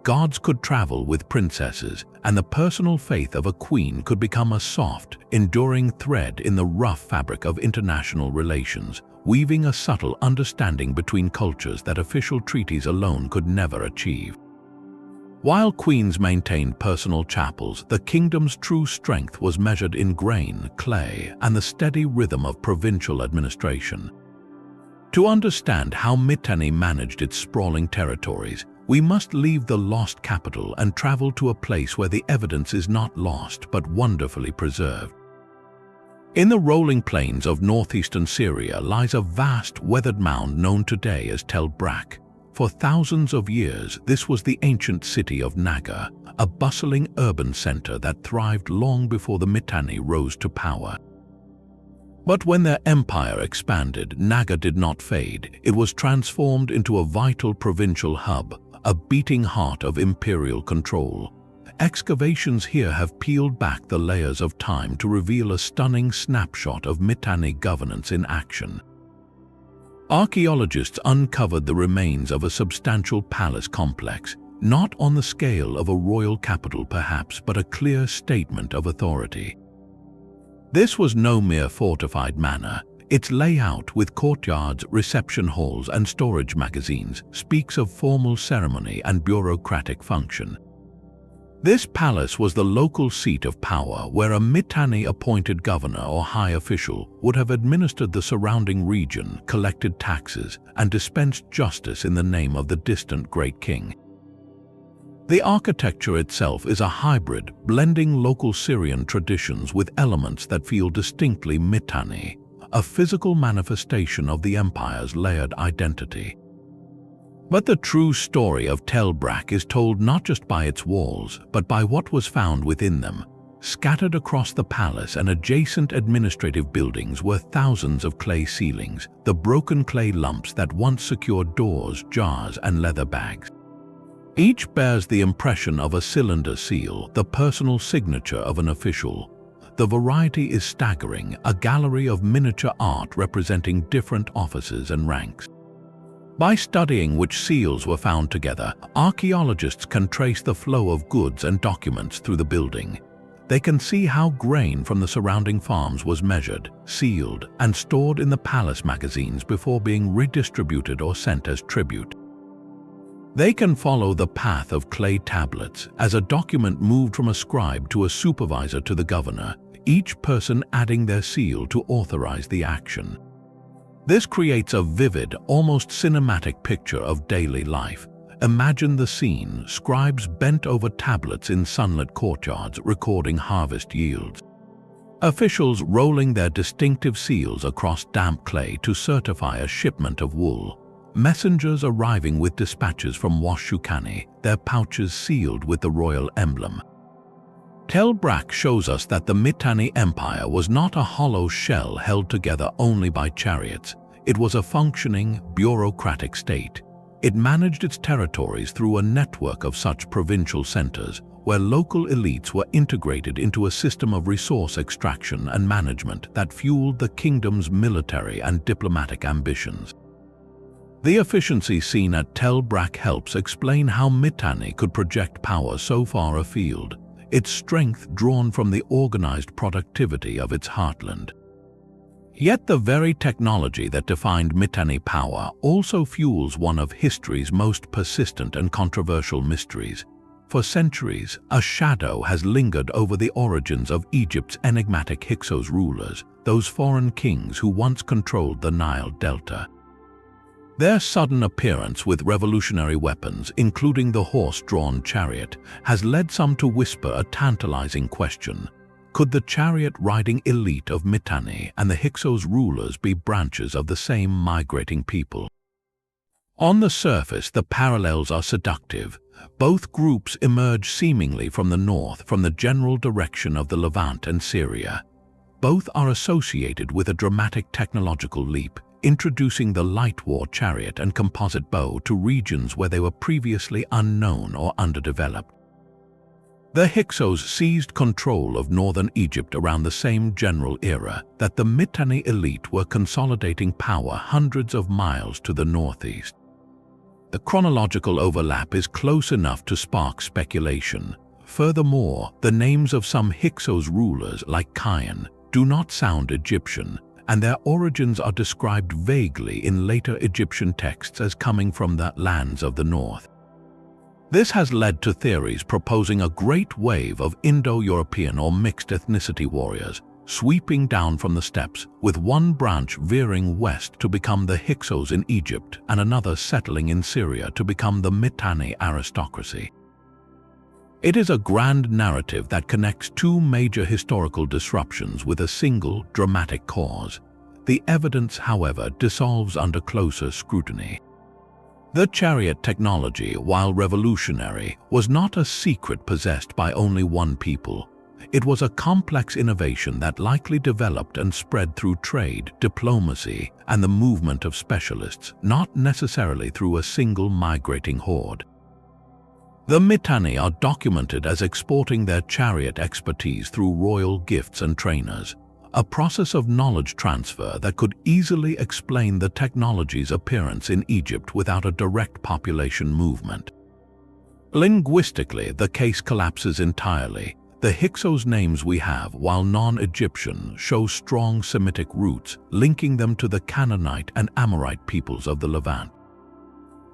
Gods could travel with princesses, and the personal faith of a queen could become a soft, enduring thread in the rough fabric of international relations, weaving a subtle understanding between cultures that official treaties alone could never achieve. While queens maintained personal chapels, the kingdom's true strength was measured in grain, clay, and the steady rhythm of provincial administration. To understand how Mitanni managed its sprawling territories, we must leave the lost capital and travel to a place where the evidence is not lost but wonderfully preserved. In the rolling plains of northeastern Syria lies a vast, weathered mound known today as Tel Brak. For thousands of years, this was the ancient city of Naga, a bustling urban center that thrived long before the Mitanni rose to power. But when their empire expanded, Naga did not fade. It was transformed into a vital provincial hub, a beating heart of imperial control. Excavations here have peeled back the layers of time to reveal a stunning snapshot of Mitanni governance in action. Archaeologists uncovered the remains of a substantial palace complex, not on the scale of a royal capital perhaps, but a clear statement of authority. This was no mere fortified manor. Its layout with courtyards, reception halls, and storage magazines speaks of formal ceremony and bureaucratic function. This palace was the local seat of power where a Mitanni-appointed governor or high official would have administered the surrounding region, collected taxes, and dispensed justice in the name of the distant great king. The architecture itself is a hybrid, blending local Syrian traditions with elements that feel distinctly Mitanni, a physical manifestation of the empire's layered identity. But the true story of Tel Brak is told not just by its walls, but by what was found within them. Scattered across the palace and adjacent administrative buildings were thousands of clay ceilings, the broken clay lumps that once secured doors, jars, and leather bags. Each bears the impression of a cylinder seal, the personal signature of an official. The variety is staggering, a gallery of miniature art representing different offices and ranks. By studying which seals were found together, archaeologists can trace the flow of goods and documents through the building. They can see how grain from the surrounding farms was measured, sealed, and stored in the palace magazines before being redistributed or sent as tribute. They can follow the path of clay tablets as a document moved from a scribe to a supervisor to the governor, each person adding their seal to authorize the action. This creates a vivid, almost cinematic picture of daily life. Imagine the scene: scribes bent over tablets in sunlit courtyards recording harvest yields. Officials rolling their distinctive seals across damp clay to certify a shipment of wool. Messengers arriving with dispatches from Washshukanni, their pouches sealed with the royal emblem. Tel Brak shows us that the Mitanni Empire was not a hollow shell held together only by chariots. It was a functioning, bureaucratic state. It managed its territories through a network of such provincial centers, where local elites were integrated into a system of resource extraction and management that fueled the kingdom's military and diplomatic ambitions. The efficiency seen at Tel Brak helps explain how Mitanni could project power so far afield, its strength drawn from the organized productivity of its heartland. Yet the very technology that defined Mitanni power also fuels one of history's most persistent and controversial mysteries. For centuries, a shadow has lingered over the origins of Egypt's enigmatic Hyksos rulers, those foreign kings who once controlled the Nile Delta. Their sudden appearance with revolutionary weapons, including the horse-drawn chariot, has led some to whisper a tantalizing question. Could the chariot-riding elite of Mitanni and the Hyksos rulers be branches of the same migrating people? On the surface, the parallels are seductive. Both groups emerge seemingly from the north, from the general direction of the Levant and Syria. Both are associated with a dramatic technological leap, introducing the light war chariot and composite bow to regions where they were previously unknown or underdeveloped. The Hyksos seized control of northern Egypt around the same general era that the Mitanni elite were consolidating power hundreds of miles to the northeast. The chronological overlap is close enough to spark speculation. Furthermore, the names of some Hyksos rulers, like Kion, do not sound Egyptian, and their origins are described vaguely in later Egyptian texts as coming from the lands of the north. This has led to theories proposing a great wave of Indo-European or mixed ethnicity warriors, sweeping down from the steppes, with one branch veering west to become the Hyksos in Egypt and another settling in Syria to become the Mitanni aristocracy. It is a grand narrative that connects two major historical disruptions with a single dramatic cause. The evidence, however, dissolves under closer scrutiny. The chariot technology, while revolutionary, was not a secret possessed by only one people. It was a complex innovation that likely developed and spread through trade, diplomacy, and the movement of specialists, not necessarily through a single migrating horde. The Mitanni are documented as exporting their chariot expertise through royal gifts and trainers, a process of knowledge transfer that could easily explain the technology's appearance in Egypt without a direct population movement. Linguistically, the case collapses entirely. The Hyksos names we have, while non-Egyptian, show strong Semitic roots, linking them to the Canaanite and Amorite peoples of the Levant.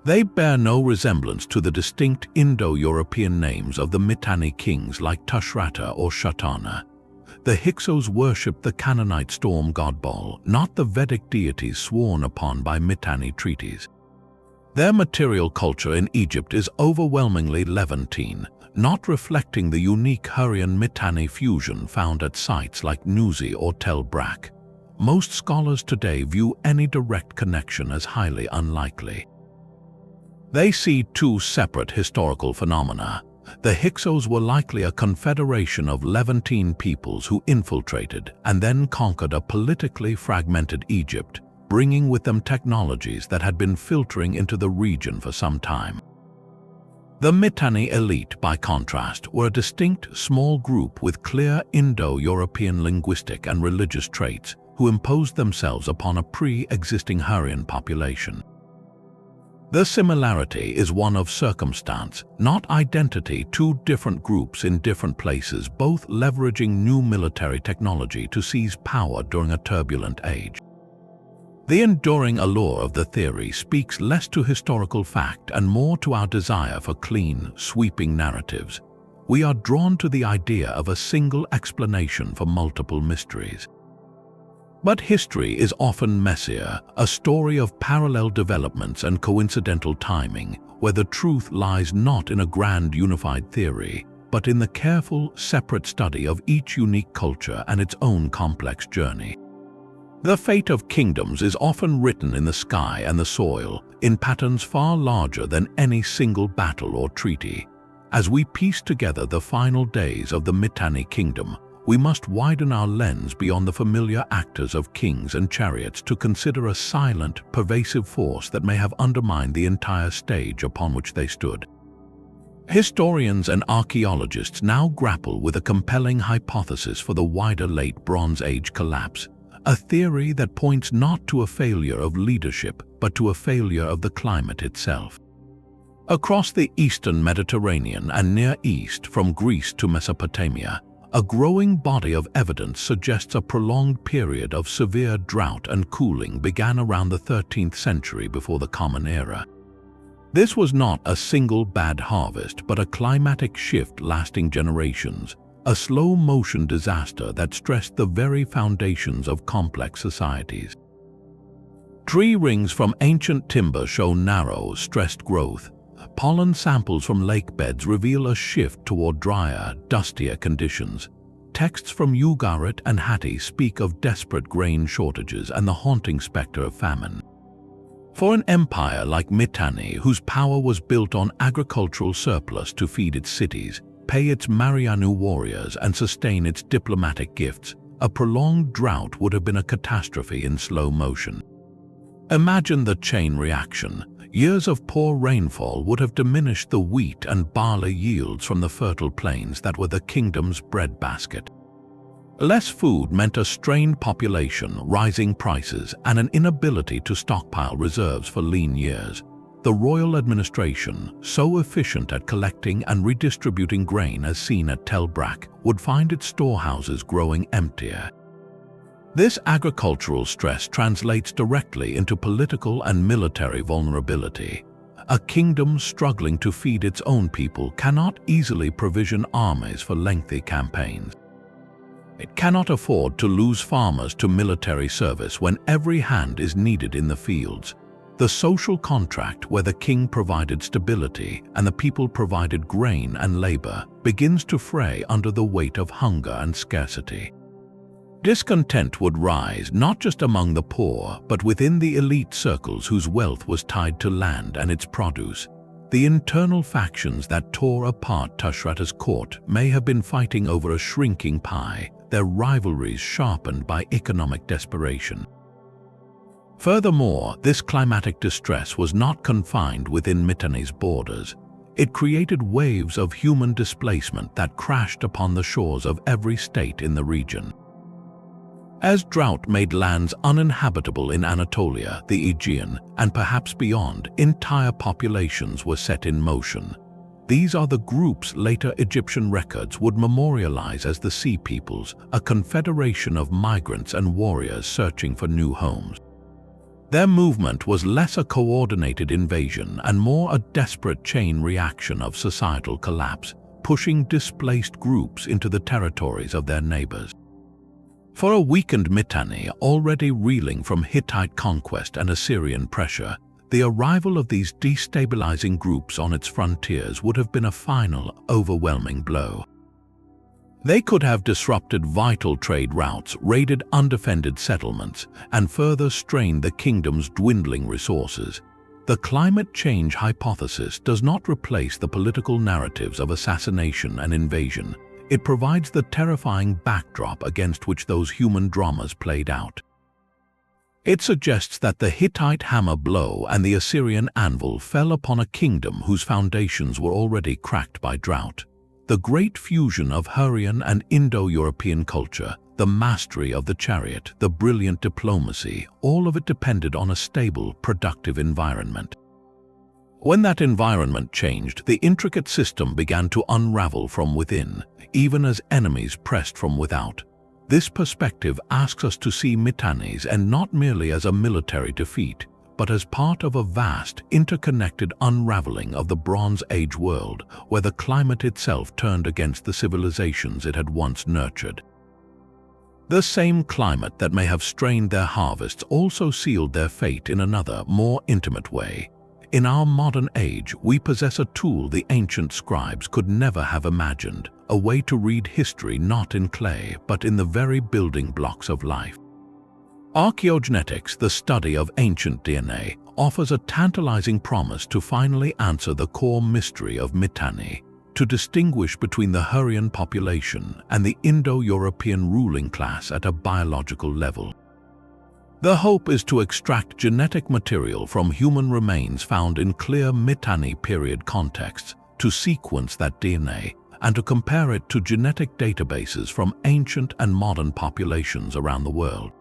They bear no resemblance to the distinct Indo-European names of the Mitanni kings like Tushratta or Shattiwaza. The Hyksos worshipped the Canaanite storm god Baal, not the Vedic deities sworn upon by Mitanni treaties. Their material culture in Egypt is overwhelmingly Levantine, not reflecting the unique Hurrian-Mitanni fusion found at sites like Nuzi or Tel Brak. Most scholars today view any direct connection as highly unlikely. They see two separate historical phenomena. The Hyksos were likely a confederation of Levantine peoples who infiltrated and then conquered a politically fragmented Egypt, bringing with them technologies that had been filtering into the region for some time. The Mitanni elite, by contrast, were a distinct small group with clear Indo-European linguistic and religious traits who imposed themselves upon a pre-existing Hurrian population. The similarity is one of circumstance, not identity. Two different groups in different places, both leveraging new military technology to seize power during a turbulent age. The enduring allure of the theory speaks less to historical fact and more to our desire for clean, sweeping narratives. We are drawn to the idea of a single explanation for multiple mysteries. But history is often messier, a story of parallel developments and coincidental timing, where the truth lies not in a grand unified theory, but in the careful, separate study of each unique culture and its own complex journey. The fate of kingdoms is often written in the sky and the soil, in patterns far larger than any single battle or treaty. As we piece together the final days of the Mitanni Kingdom, we must widen our lens beyond the familiar actors of kings and chariots to consider a silent, pervasive force that may have undermined the entire stage upon which they stood. Historians and archaeologists now grapple with a compelling hypothesis for the wider Late Bronze Age collapse, a theory that points not to a failure of leadership, but to a failure of the climate itself. Across the eastern Mediterranean and Near East, from Greece to Mesopotamia, a growing body of evidence suggests a prolonged period of severe drought and cooling began around the 13th century before the Common Era. This was not a single bad harvest, but a climatic shift lasting generations, a slow-motion disaster that stressed the very foundations of complex societies. Tree rings from ancient timber show narrow, stressed growth. Pollen samples from lake beds reveal a shift toward drier, dustier conditions. Texts from Ugarit and Hatti speak of desperate grain shortages and the haunting specter of famine. For an empire like Mitanni, whose power was built on agricultural surplus to feed its cities, pay its Marianu warriors, and sustain its diplomatic gifts, a prolonged drought would have been a catastrophe in slow motion. Imagine the chain reaction. Years of poor rainfall would have diminished the wheat and barley yields from the fertile plains that were the kingdom's breadbasket. Less food meant a strained population, rising prices, and an inability to stockpile reserves for lean years. The royal administration, so efficient at collecting and redistributing grain as seen at Tel Brak, would find its storehouses growing emptier. This agricultural stress translates directly into political and military vulnerability. A kingdom struggling to feed its own people cannot easily provision armies for lengthy campaigns. It cannot afford to lose farmers to military service when every hand is needed in the fields. The social contract, where the king provided stability and the people provided grain and labor, begins to fray under the weight of hunger and scarcity. Discontent would rise not just among the poor, but within the elite circles whose wealth was tied to land and its produce. The internal factions that tore apart Tushratta's court may have been fighting over a shrinking pie, their rivalries sharpened by economic desperation. Furthermore, this climatic distress was not confined within Mitanni's borders. It created waves of human displacement that crashed upon the shores of every state in the region. As drought made lands uninhabitable in Anatolia, the Aegean, and perhaps beyond, entire populations were set in motion. These are the groups later Egyptian records would memorialize as the Sea Peoples, a confederation of migrants and warriors searching for new homes. Their movement was less a coordinated invasion and more a desperate chain reaction of societal collapse, pushing displaced groups into the territories of their neighbors. For a weakened Mitanni, already reeling from Hittite conquest and Assyrian pressure, the arrival of these destabilizing groups on its frontiers would have been a final, overwhelming blow. They could have disrupted vital trade routes, raided undefended settlements, and further strained the kingdom's dwindling resources. The climate change hypothesis does not replace the political narratives of assassination and invasion. It provides the terrifying backdrop against which those human dramas played out. It suggests that the Hittite hammer blow and the Assyrian anvil fell upon a kingdom whose foundations were already cracked by drought. The great fusion of Hurrian and Indo-European culture, the mastery of the chariot, the brilliant diplomacy, all of it depended on a stable, productive environment. When that environment changed, the intricate system began to unravel from within, even as enemies pressed from without. This perspective asks us to see Mitanni's and not merely as a military defeat, but as part of a vast, interconnected unraveling of the Bronze Age world, where the climate itself turned against the civilizations it had once nurtured. The same climate that may have strained their harvests also sealed their fate in another, more intimate way. In our modern age, we possess a tool the ancient scribes could never have imagined, a way to read history not in clay, but in the very building blocks of life. Archaeogenetics, the study of ancient DNA, offers a tantalizing promise to finally answer the core mystery of Mitanni, to distinguish between the Hurrian population and the Indo-European ruling class at a biological level. The hope is to extract genetic material from human remains found in clear Mitanni period contexts, to sequence that DNA, and to compare it to genetic databases from ancient and modern populations around the world.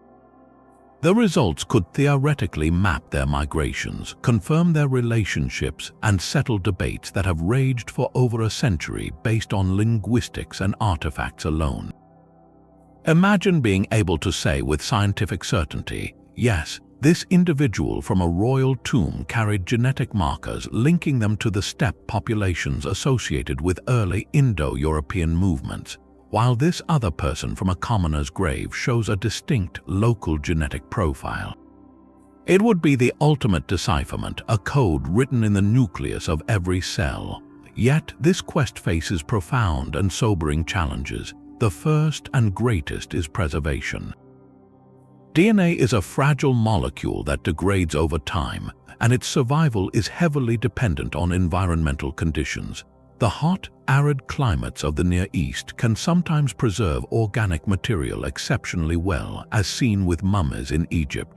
The results could theoretically map their migrations, confirm their relationships, and settle debates that have raged for over a century based on linguistics and artifacts alone. Imagine being able to say with scientific certainty, yes, this individual from a royal tomb carried genetic markers linking them to the steppe populations associated with early Indo-European movements, while this other person from a commoner's grave shows a distinct local genetic profile. It would be the ultimate decipherment, a code written in the nucleus of every cell. Yet this quest faces profound and sobering challenges. The first and greatest is preservation. DNA is a fragile molecule that degrades over time, and its survival is heavily dependent on environmental conditions. The hot, arid climates of the Near East can sometimes preserve organic material exceptionally well, as seen with mummies in Egypt.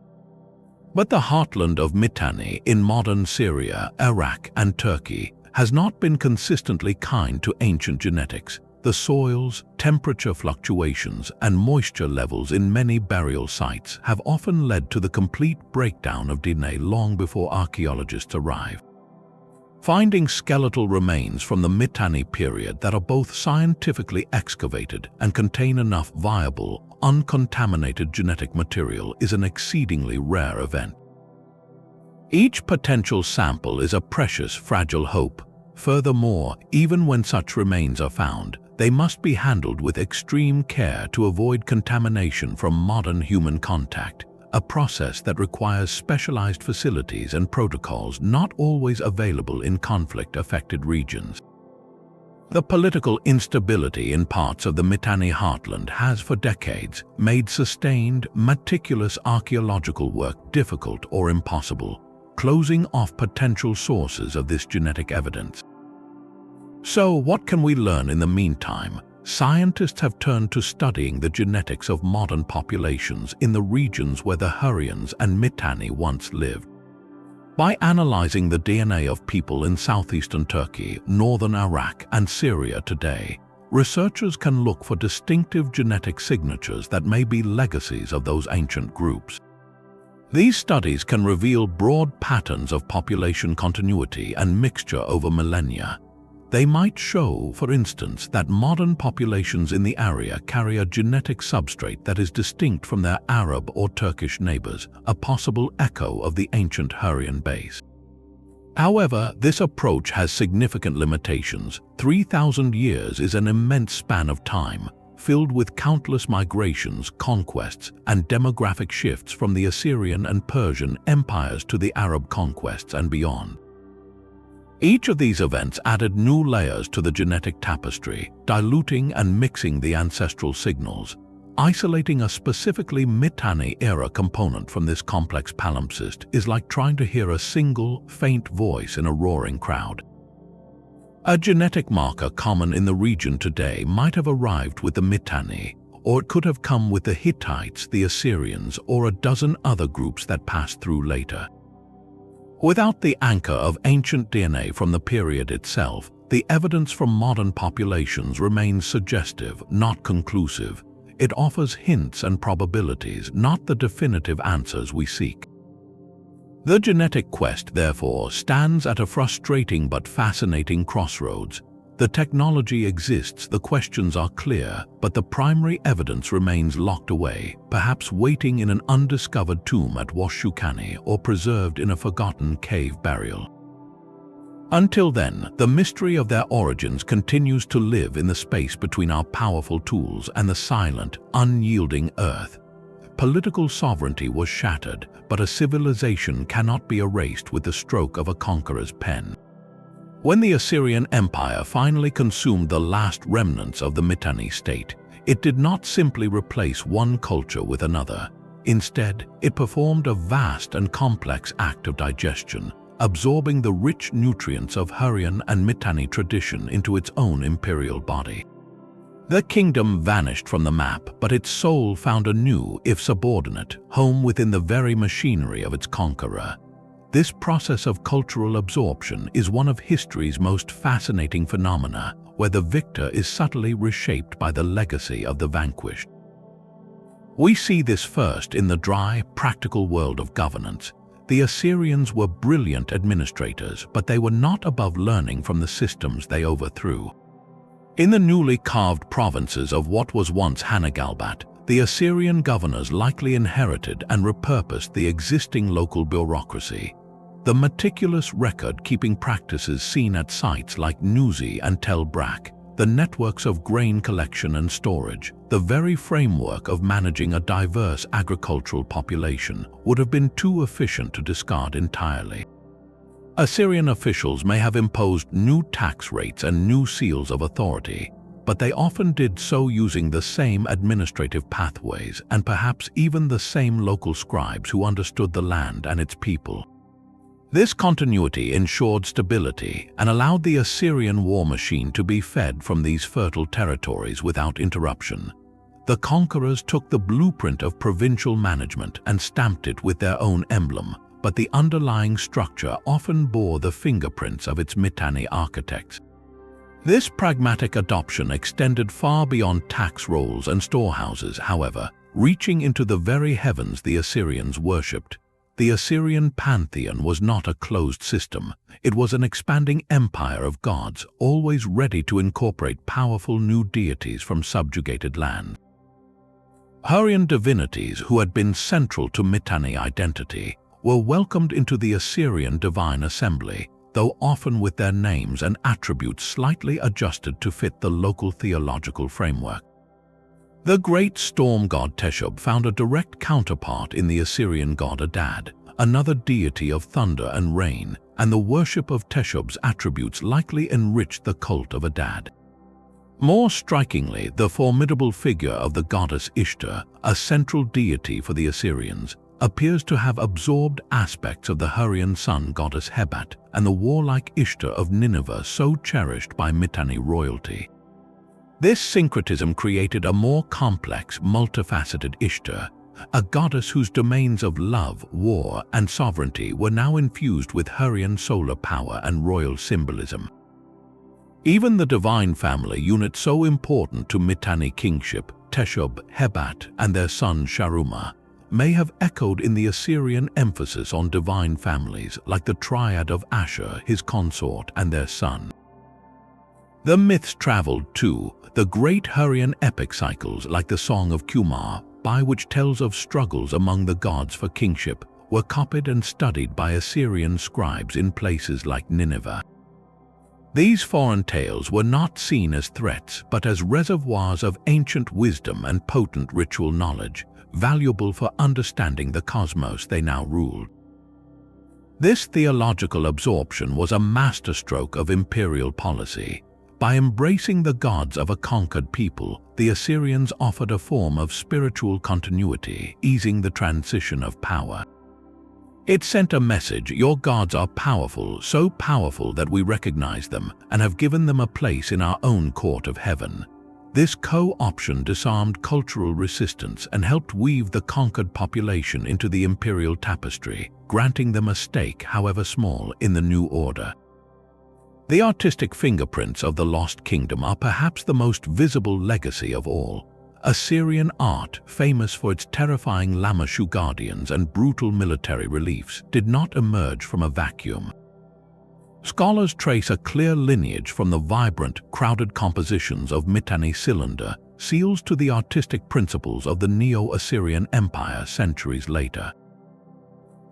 But the heartland of Mitanni in modern Syria, Iraq, and Turkey has not been consistently kind to ancient genetics. The soils, temperature fluctuations, and moisture levels in many burial sites have often led to the complete breakdown of DNA long before archaeologists arrive. Finding skeletal remains from the Mitanni period that are both scientifically excavated and contain enough viable, uncontaminated genetic material is an exceedingly rare event. Each potential sample is a precious, fragile hope. Furthermore, even when such remains are found, they must be handled with extreme care to avoid contamination from modern human contact, a process that requires specialized facilities and protocols not always available in conflict-affected regions. The political instability in parts of the Mitanni heartland has for decades made sustained, meticulous archaeological work difficult or impossible, closing off potential sources of this genetic evidence. So, what can we learn in the meantime? Scientists have turned to studying the genetics of modern populations in the regions where the Hurrians and Mitanni once lived. By analyzing the DNA of people in southeastern Turkey, northern Iraq, and Syria today, researchers can look for distinctive genetic signatures that may be legacies of those ancient groups. These studies can reveal broad patterns of population continuity and mixture over millennia. They might show, for instance, that modern populations in the area carry a genetic substrate that is distinct from their Arab or Turkish neighbors, a possible echo of the ancient Hurrian base. However, this approach has significant limitations. 3,000 years is an immense span of time, filled with countless migrations, conquests, and demographic shifts from the Assyrian and Persian empires to the Arab conquests and beyond. Each of these events added new layers to the genetic tapestry, diluting and mixing the ancestral signals. Isolating a specifically Mitanni-era component from this complex palimpsest is like trying to hear a single, faint voice in a roaring crowd. A genetic marker common in the region today might have arrived with the Mitanni, or it could have come with the Hittites, the Assyrians, or a dozen other groups that passed through later. Without the anchor of ancient DNA from the period itself, the evidence from modern populations remains suggestive, not conclusive. It offers hints and probabilities, not the definitive answers we seek. The genetic quest, therefore, stands at a frustrating but fascinating crossroads. The technology exists, the questions are clear, but the primary evidence remains locked away, perhaps waiting in an undiscovered tomb at Washshukanni or preserved in a forgotten cave burial. Until then, the mystery of their origins continues to live in the space between our powerful tools and the silent, unyielding earth. Political sovereignty was shattered, but a civilization cannot be erased with the stroke of a conqueror's pen. When the Assyrian Empire finally consumed the last remnants of the Mitanni state, it did not simply replace one culture with another. Instead, it performed a vast and complex act of digestion, absorbing the rich nutrients of Hurrian and Mitanni tradition into its own imperial body. The kingdom vanished from the map, but its soul found a new, if subordinate, home within the very machinery of its conqueror. This process of cultural absorption is one of history's most fascinating phenomena, where the victor is subtly reshaped by the legacy of the vanquished. We see this first in the dry, practical world of governance. The Assyrians were brilliant administrators, but they were not above learning from the systems they overthrew. In the newly carved provinces of what was once Hanigalbat, the Assyrian governors likely inherited and repurposed the existing local bureaucracy. The meticulous record-keeping practices seen at sites like Nuzi and Tel Brak, the networks of grain collection and storage, the very framework of managing a diverse agricultural population, would have been too efficient to discard entirely. Assyrian officials may have imposed new tax rates and new seals of authority, but they often did so using the same administrative pathways and perhaps even the same local scribes who understood the land and its people. This continuity ensured stability and allowed the Assyrian war machine to be fed from these fertile territories without interruption. The conquerors took the blueprint of provincial management and stamped it with their own emblem, but the underlying structure often bore the fingerprints of its Mitanni architects. This pragmatic adoption extended far beyond tax rolls and storehouses, however, reaching into the very heavens the Assyrians worshipped. The Assyrian pantheon was not a closed system. It was an expanding empire of gods, always ready to incorporate powerful new deities from subjugated lands. Hurrian divinities who had been central to Mitanni identity were welcomed into the Assyrian divine assembly, though often with their names and attributes slightly adjusted to fit the local theological framework. The great storm god Teshub found a direct counterpart in the Assyrian god Adad, another deity of thunder and rain, and the worship of Teshub's attributes likely enriched the cult of Adad. More strikingly, the formidable figure of the goddess Ishtar, a central deity for the Assyrians, appears to have absorbed aspects of the Hurrian sun goddess Hebat and the warlike Ishtar of Nineveh so cherished by Mitanni royalty. This syncretism created a more complex, multifaceted Ishtar, a goddess whose domains of love, war, and sovereignty were now infused with Hurrian solar power and royal symbolism. Even the divine family unit so important to Mitanni kingship, Teshub, Hebat, and their son Sharuma, may have echoed in the Assyrian emphasis on divine families like the triad of Ashur, his consort, and their son. The myths traveled too. The great Hurrian epic cycles like the Song of Kumar, by which tells of struggles among the gods for kingship, were copied and studied by Assyrian scribes in places like Nineveh. These foreign tales were not seen as threats but as reservoirs of ancient wisdom and potent ritual knowledge, valuable for understanding the cosmos they now ruled. This theological absorption was a masterstroke of imperial policy. By embracing the gods of a conquered people, the Assyrians offered a form of spiritual continuity, easing the transition of power. It sent a message: your gods are powerful, so powerful that we recognize them and have given them a place in our own court of heaven. This co-option disarmed cultural resistance and helped weave the conquered population into the imperial tapestry, granting them a stake, however small, in the new order. The artistic fingerprints of the Lost Kingdom are perhaps the most visible legacy of all. Assyrian art, famous for its terrifying Lamashu guardians and brutal military reliefs, did not emerge from a vacuum. Scholars trace a clear lineage from the vibrant, crowded compositions of Mitanni cylinder seals to the artistic principles of the Neo-Assyrian Empire centuries later.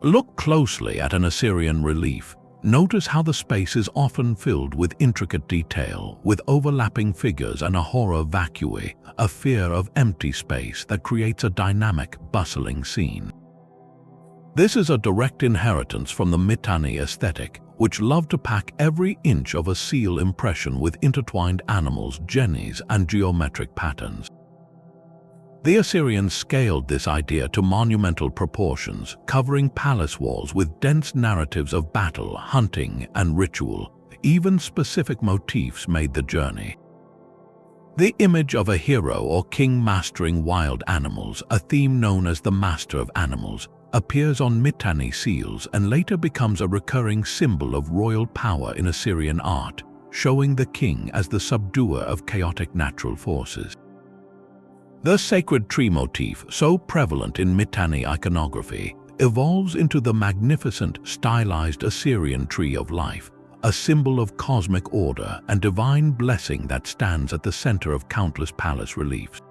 Look closely at an Assyrian relief. Notice how the space is often filled with intricate detail, with overlapping figures and a horror vacui, a fear of empty space that creates a dynamic, bustling scene. This is a direct inheritance from the Mitanni aesthetic, which loved to pack every inch of a seal impression with intertwined animals, genis, and geometric patterns. The Assyrians scaled this idea to monumental proportions, covering palace walls with dense narratives of battle, hunting, and ritual. Even specific motifs made the journey. The image of a hero or king mastering wild animals, a theme known as the Master of Animals, appears on Mitanni seals and later becomes a recurring symbol of royal power in Assyrian art, showing the king as the subduer of chaotic natural forces. The sacred tree motif, so prevalent in Mitanni iconography, evolves into the magnificent, stylized Assyrian tree of life, a symbol of cosmic order and divine blessing that stands at the center of countless palace reliefs.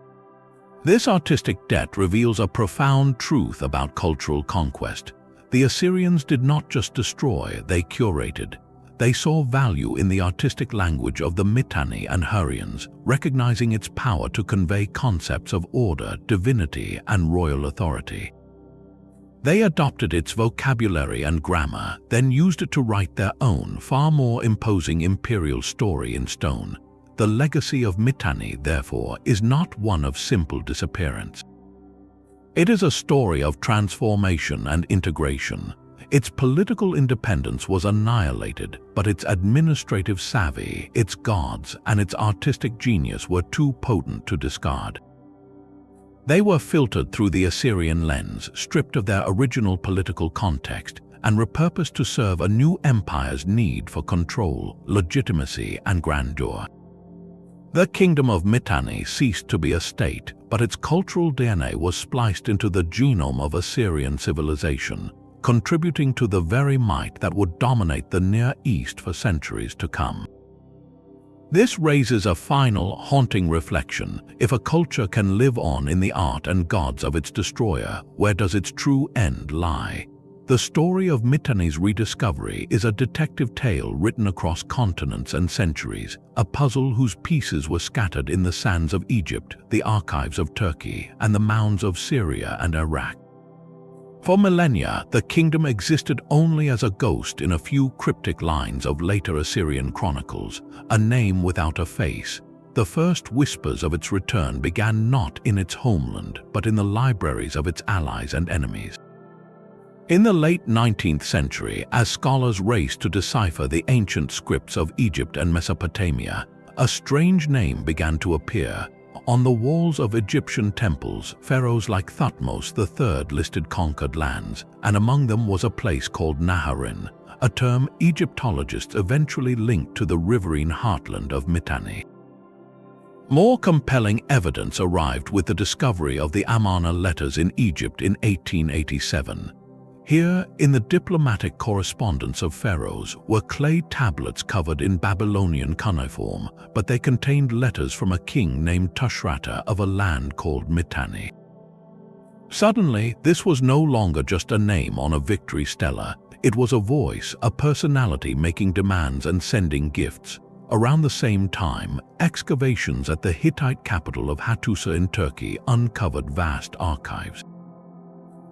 This artistic debt reveals a profound truth about cultural conquest. The Assyrians did not just destroy, they curated. They saw value in the artistic language of the Mitanni and Hurrians, recognizing its power to convey concepts of order, divinity, and royal authority. They adopted its vocabulary and grammar, then used it to write their own, far more imposing imperial story in stone. The legacy of Mitanni, therefore, is not one of simple disappearance. It is a story of transformation and integration. Its political independence was annihilated, but its administrative savvy, its gods, and its artistic genius were too potent to discard. They were filtered through the Assyrian lens, stripped of their original political context, and repurposed to serve a new empire's need for control, legitimacy, and grandeur. The kingdom of Mitanni ceased to be a state, but its cultural DNA was spliced into the genome of Assyrian civilization, contributing to the very might that would dominate the Near East for centuries to come. This raises a final, haunting reflection. If a culture can live on in the art and gods of its destroyer, where does its true end lie? The story of Mitanni's rediscovery is a detective tale written across continents and centuries, a puzzle whose pieces were scattered in the sands of Egypt, the archives of Turkey, and the mounds of Syria and Iraq. For millennia, the kingdom existed only as a ghost in a few cryptic lines of later Assyrian chronicles, a name without a face. The first whispers of its return began not in its homeland, but in the libraries of its allies and enemies. In the late 19th century, as scholars raced to decipher the ancient scripts of Egypt and Mesopotamia, a strange name began to appear. On the walls of Egyptian temples, pharaohs like Thutmose III listed conquered lands, and among them was a place called Naharin, a term Egyptologists eventually linked to the riverine heartland of Mitanni. More compelling evidence arrived with the discovery of the Amarna letters in Egypt in 1887. Here, in the diplomatic correspondence of pharaohs, were clay tablets covered in Babylonian cuneiform, but they contained letters from a king named Tushratta of a land called Mitanni. Suddenly, this was no longer just a name on a victory stela. It was a voice, a personality making demands and sending gifts. Around the same time, excavations at the Hittite capital of Hattusa in Turkey uncovered vast archives.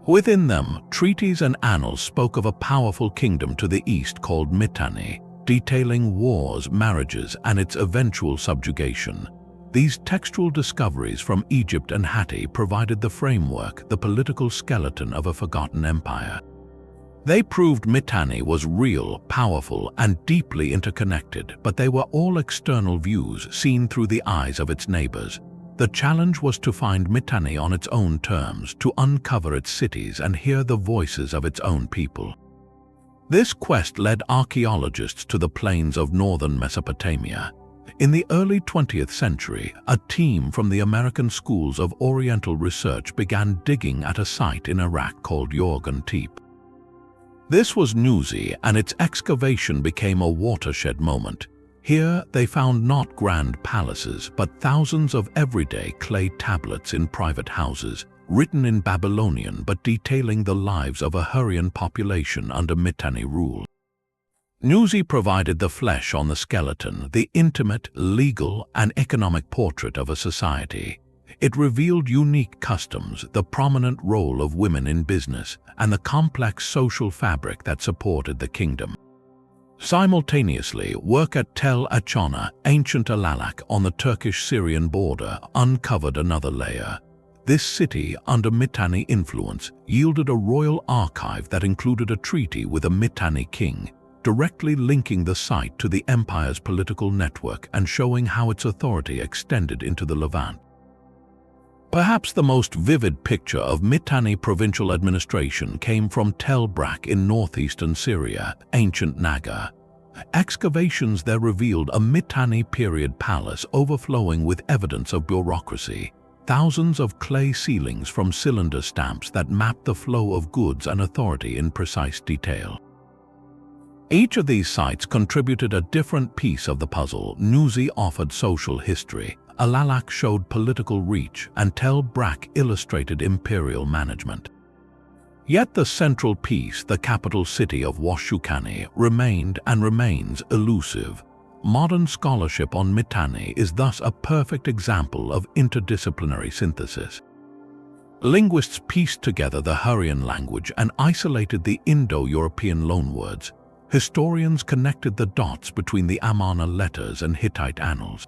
Within them, treaties and annals spoke of a powerful kingdom to the east called Mitanni, detailing wars, marriages, and its eventual subjugation. These textual discoveries from Egypt and Hatti provided the framework, the political skeleton of a forgotten empire. They proved Mitanni was real, powerful, and deeply interconnected, but they were all external views seen through the eyes of its neighbors. The challenge was to find Mitanni on its own terms, to uncover its cities and hear the voices of its own people. This quest led archaeologists to the plains of northern Mesopotamia. In the early 20th century, a team from the American schools of Oriental research began digging at a site in Iraq called Hurrian-speaking. This was Nuzi, and its excavation became a watershed moment. Here, they found not grand palaces, but thousands of everyday clay tablets in private houses, written in Babylonian but detailing the lives of a Hurrian population under Mitanni rule. Nuzi provided the flesh on the skeleton, the intimate, legal, and economic portrait of a society. It revealed unique customs, the prominent role of women in business, and the complex social fabric that supported the kingdom. Simultaneously, work at Tel Achona, ancient Alalak on the Turkish-Syrian border, uncovered another layer. This city, under Mitanni influence, yielded a royal archive that included a treaty with a Mitanni king, directly linking the site to the empire's political network and showing how its authority extended into the Levant. Perhaps the most vivid picture of Mitanni provincial administration came from Tel Brak in northeastern Syria, ancient Naga. Excavations there revealed a Mitanni period palace overflowing with evidence of bureaucracy, thousands of clay ceilings from cylinder stamps that mapped the flow of goods and authority in precise detail. Each of these sites contributed a different piece of the puzzle. Nuzi offered social history, Alalak showed political reach, and Tel Brak illustrated imperial management. Yet the central piece, the capital city of Washshukanni, remained and remains elusive. Modern scholarship on Mitanni is thus a perfect example of interdisciplinary synthesis. Linguists pieced together the Hurrian language and isolated the Indo-European loanwords. Historians connected the dots between the Amarna letters and Hittite annals.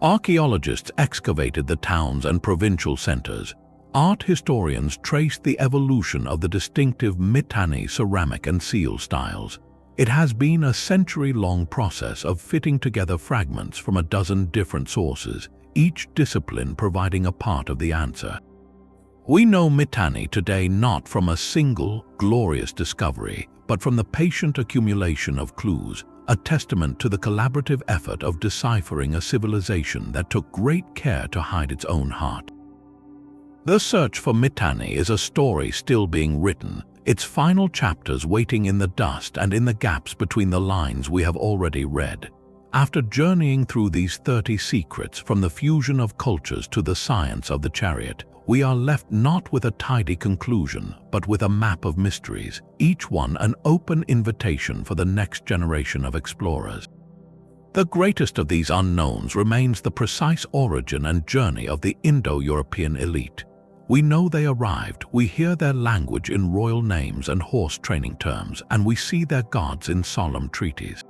Archaeologists excavated the towns and provincial centers. Art historians traced the evolution of the distinctive Mitanni ceramic and seal styles. It has been a century-long process of fitting together fragments from a dozen different sources, each discipline providing a part of the answer. We know Mitanni today not from a single, glorious discovery, but from the patient accumulation of clues, a testament to the collaborative effort of deciphering a civilization that took great care to hide its own heart. The search for Mitanni is a story still being written, its final chapters waiting in the dust and in the gaps between the lines we have already read. After journeying through these 30 secrets, from the fusion of cultures to the science of the chariot, we are left not with a tidy conclusion, but with a map of mysteries, each one an open invitation for the next generation of explorers. The greatest of these unknowns remains the precise origin and journey of the Indo-European elite. We know they arrived, we hear their language in royal names and horse training terms, and we see their gods in solemn treaties.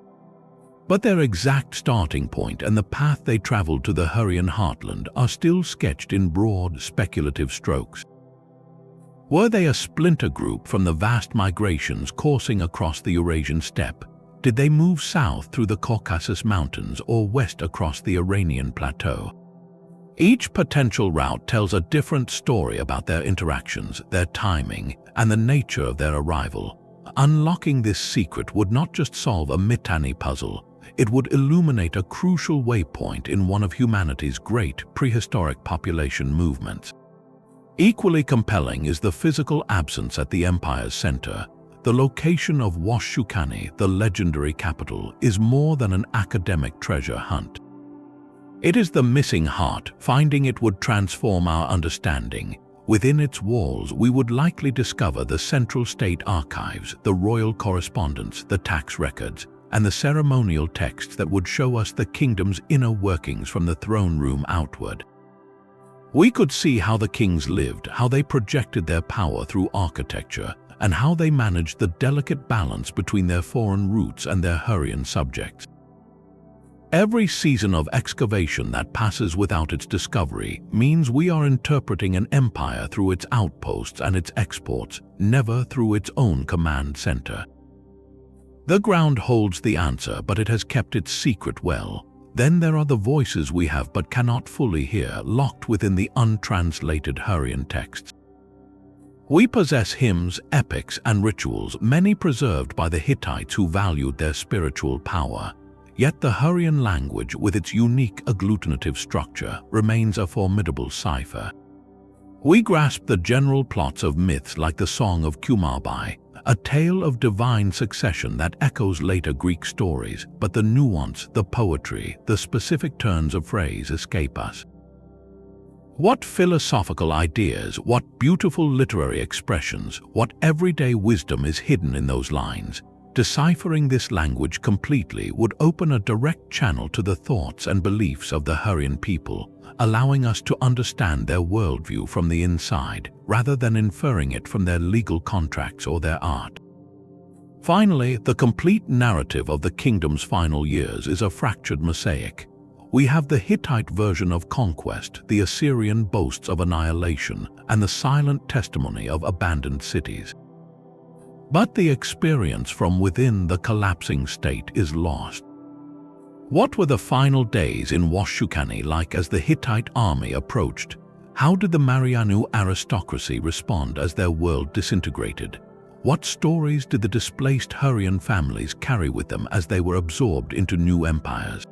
But their exact starting point and the path they traveled to the Hurrian heartland are still sketched in broad, speculative strokes. Were they a splinter group from the vast migrations coursing across the Eurasian steppe? Did they move south through the Caucasus Mountains or west across the Iranian plateau? Each potential route tells a different story about their interactions, their timing, and the nature of their arrival. Unlocking this secret would not just solve a Mitanni puzzle, it would illuminate a crucial waypoint in one of humanity's great prehistoric population movements. Equally compelling is the physical absence at the empire's center. The location of Washshukanni, the legendary capital, is more than an academic treasure hunt. It is the missing heart. Finding it would transform our understanding. Within its walls, we would likely discover the central state archives, the royal correspondence, the tax records, and the ceremonial texts that would show us the kingdom's inner workings from the throne room outward. We could see how the kings lived, how they projected their power through architecture, and how they managed the delicate balance between their foreign roots and their Hurrian subjects. Every season of excavation that passes without its discovery means we are interpreting an empire through its outposts and its exports, never through its own command center. The ground holds the answer, but it has kept its secret well. Then there are the voices we have but cannot fully hear, locked within the untranslated Hurrian texts. We possess hymns, epics, and rituals, many preserved by the Hittites who valued their spiritual power. Yet the Hurrian language, with its unique agglutinative structure, remains a formidable cipher. We grasp the general plots of myths like the Song of Kikkuli, a tale of divine succession that echoes later Greek stories, but the nuance, the poetry, the specific turns of phrase escape us. What philosophical ideas, what beautiful literary expressions, what everyday wisdom is hidden in those lines. Deciphering this language completely would open a direct channel to the thoughts and beliefs of the Hurrian people, allowing us to understand their worldview from the inside, rather than inferring it from their legal contracts or their art. Finally, the complete narrative of the kingdom's final years is a fractured mosaic. We have the Hittite version of conquest, the Assyrian boasts of annihilation, and the silent testimony of abandoned cities. But the experience from within the collapsing state is lost. What were the final days in Washshukanni like as the Hittite army approached? How did the Marianu aristocracy respond as their world disintegrated? What stories did the displaced Hurrian families carry with them as they were absorbed into new empires?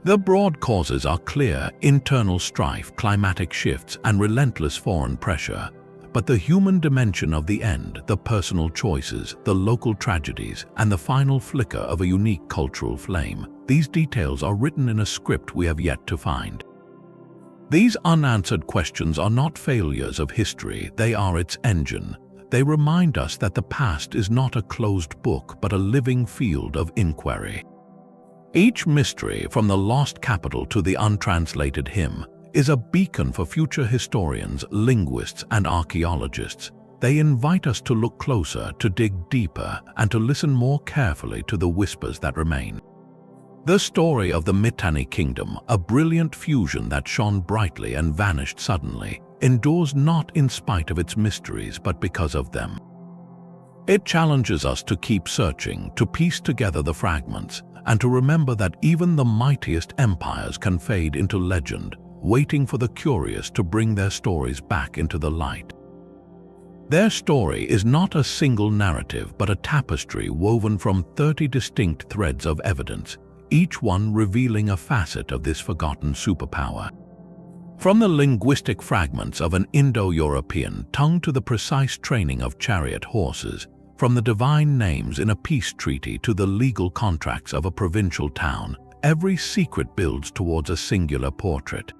The broad causes are clear: internal strife, climatic shifts, and relentless foreign pressure. But the human dimension of the end, the personal choices, the local tragedies, and the final flicker of a unique cultural flame, these details are written in a script we have yet to find. These unanswered questions are not failures of history, they are its engine. They remind us that the past is not a closed book but a living field of inquiry. Each mystery, from the lost capital to the untranslated hymn, is a beacon for future historians, linguists, and archaeologists. They invite us to look closer, to dig deeper, and to listen more carefully to the whispers that remain. The story of the Mitanni Kingdom, a brilliant fusion that shone brightly and vanished suddenly, endures not in spite of its mysteries but because of them. It challenges us to keep searching, to piece together the fragments, and to remember that even the mightiest empires can fade into legend, waiting for the curious to bring their stories back into the light. Their story is not a single narrative but a tapestry woven from 30 distinct threads of evidence, each one revealing a facet of this forgotten superpower. From the linguistic fragments of an Indo-European tongue to the precise training of chariot horses, from the divine names in a peace treaty to the legal contracts of a provincial town, every secret builds towards a singular portrait.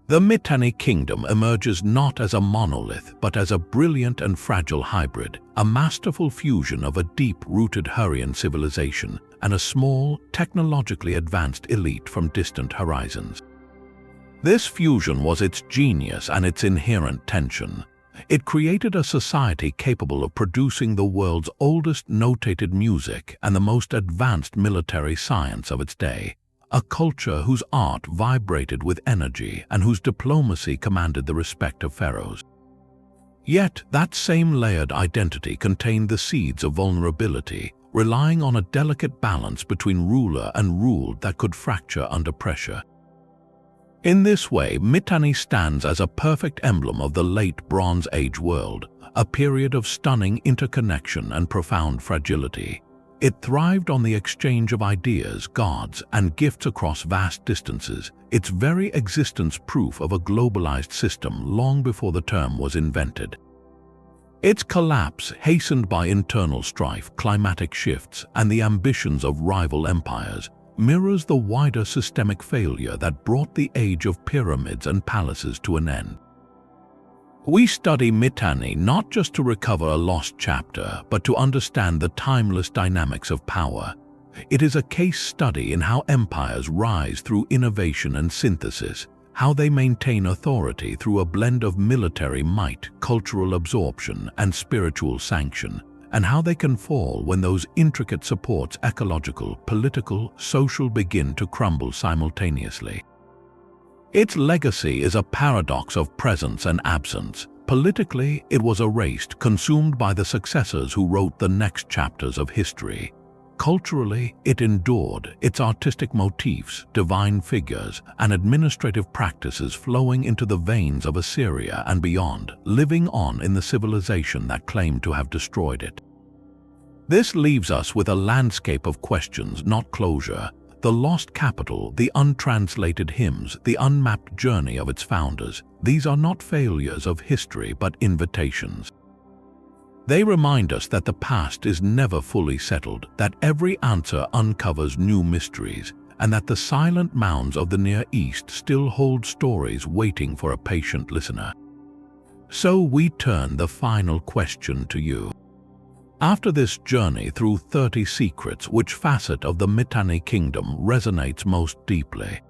The Mitanni Kingdom emerges not as a monolith but as a brilliant and fragile hybrid, a masterful fusion of a deep-rooted Hurrian civilization and a small, technologically advanced elite from distant horizons. This fusion was its genius and its inherent tension. It created a society capable of producing the world's oldest notated music and the most advanced military science of its day. A culture whose art vibrated with energy and whose diplomacy commanded the respect of pharaohs. Yet that same layered identity contained the seeds of vulnerability, relying on a delicate balance between ruler and ruled that could fracture under pressure. In this way, Mitanni stands as a perfect emblem of the late Bronze Age world, a period of stunning interconnection and profound fragility. It thrived on the exchange of ideas, gods, and gifts across vast distances, its very existence proof of a globalized system long before the term was invented. Its collapse, hastened by internal strife, climatic shifts, and the ambitions of rival empires, mirrors the wider systemic failure that brought the age of pyramids and palaces to an end. We study Mitanni not just to recover a lost chapter, but to understand the timeless dynamics of power. It is a case study in how empires rise through innovation and synthesis, how they maintain authority through a blend of military might, cultural absorption, and spiritual sanction, and how they can fall when those intricate supports, ecological, political, social, begin to crumble simultaneously. Its legacy is a paradox of presence and absence. Politically, it was erased, consumed by the successors who wrote the next chapters of history. Culturally, it endured, its artistic motifs, divine figures, and administrative practices flowing into the veins of Assyria and beyond, living on in the civilization that claimed to have destroyed it. This leaves us with a landscape of questions, not closure. The lost capital, the untranslated hymns, the unmapped journey of its founders, these are not failures of history but invitations. They remind us that the past is never fully settled, that every answer uncovers new mysteries, and that the silent mounds of the Near East still hold stories waiting for a patient listener. So we turn the final question to you. After this journey through 30 secrets, which facet of the Mitanni Kingdom resonates most deeply?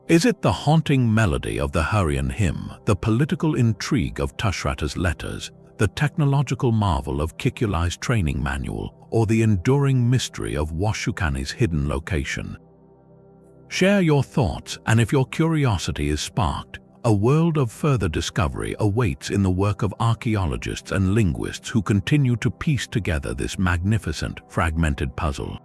Is it the haunting melody of the Hurrian hymn, the political intrigue of Tushratta's letters, the technological marvel of Kikkuli's training manual, or the enduring mystery of Washshukanni's hidden location? Share your thoughts, and if your curiosity is sparked, a world of further discovery awaits in the work of archaeologists and linguists who continue to piece together this magnificent, fragmented puzzle.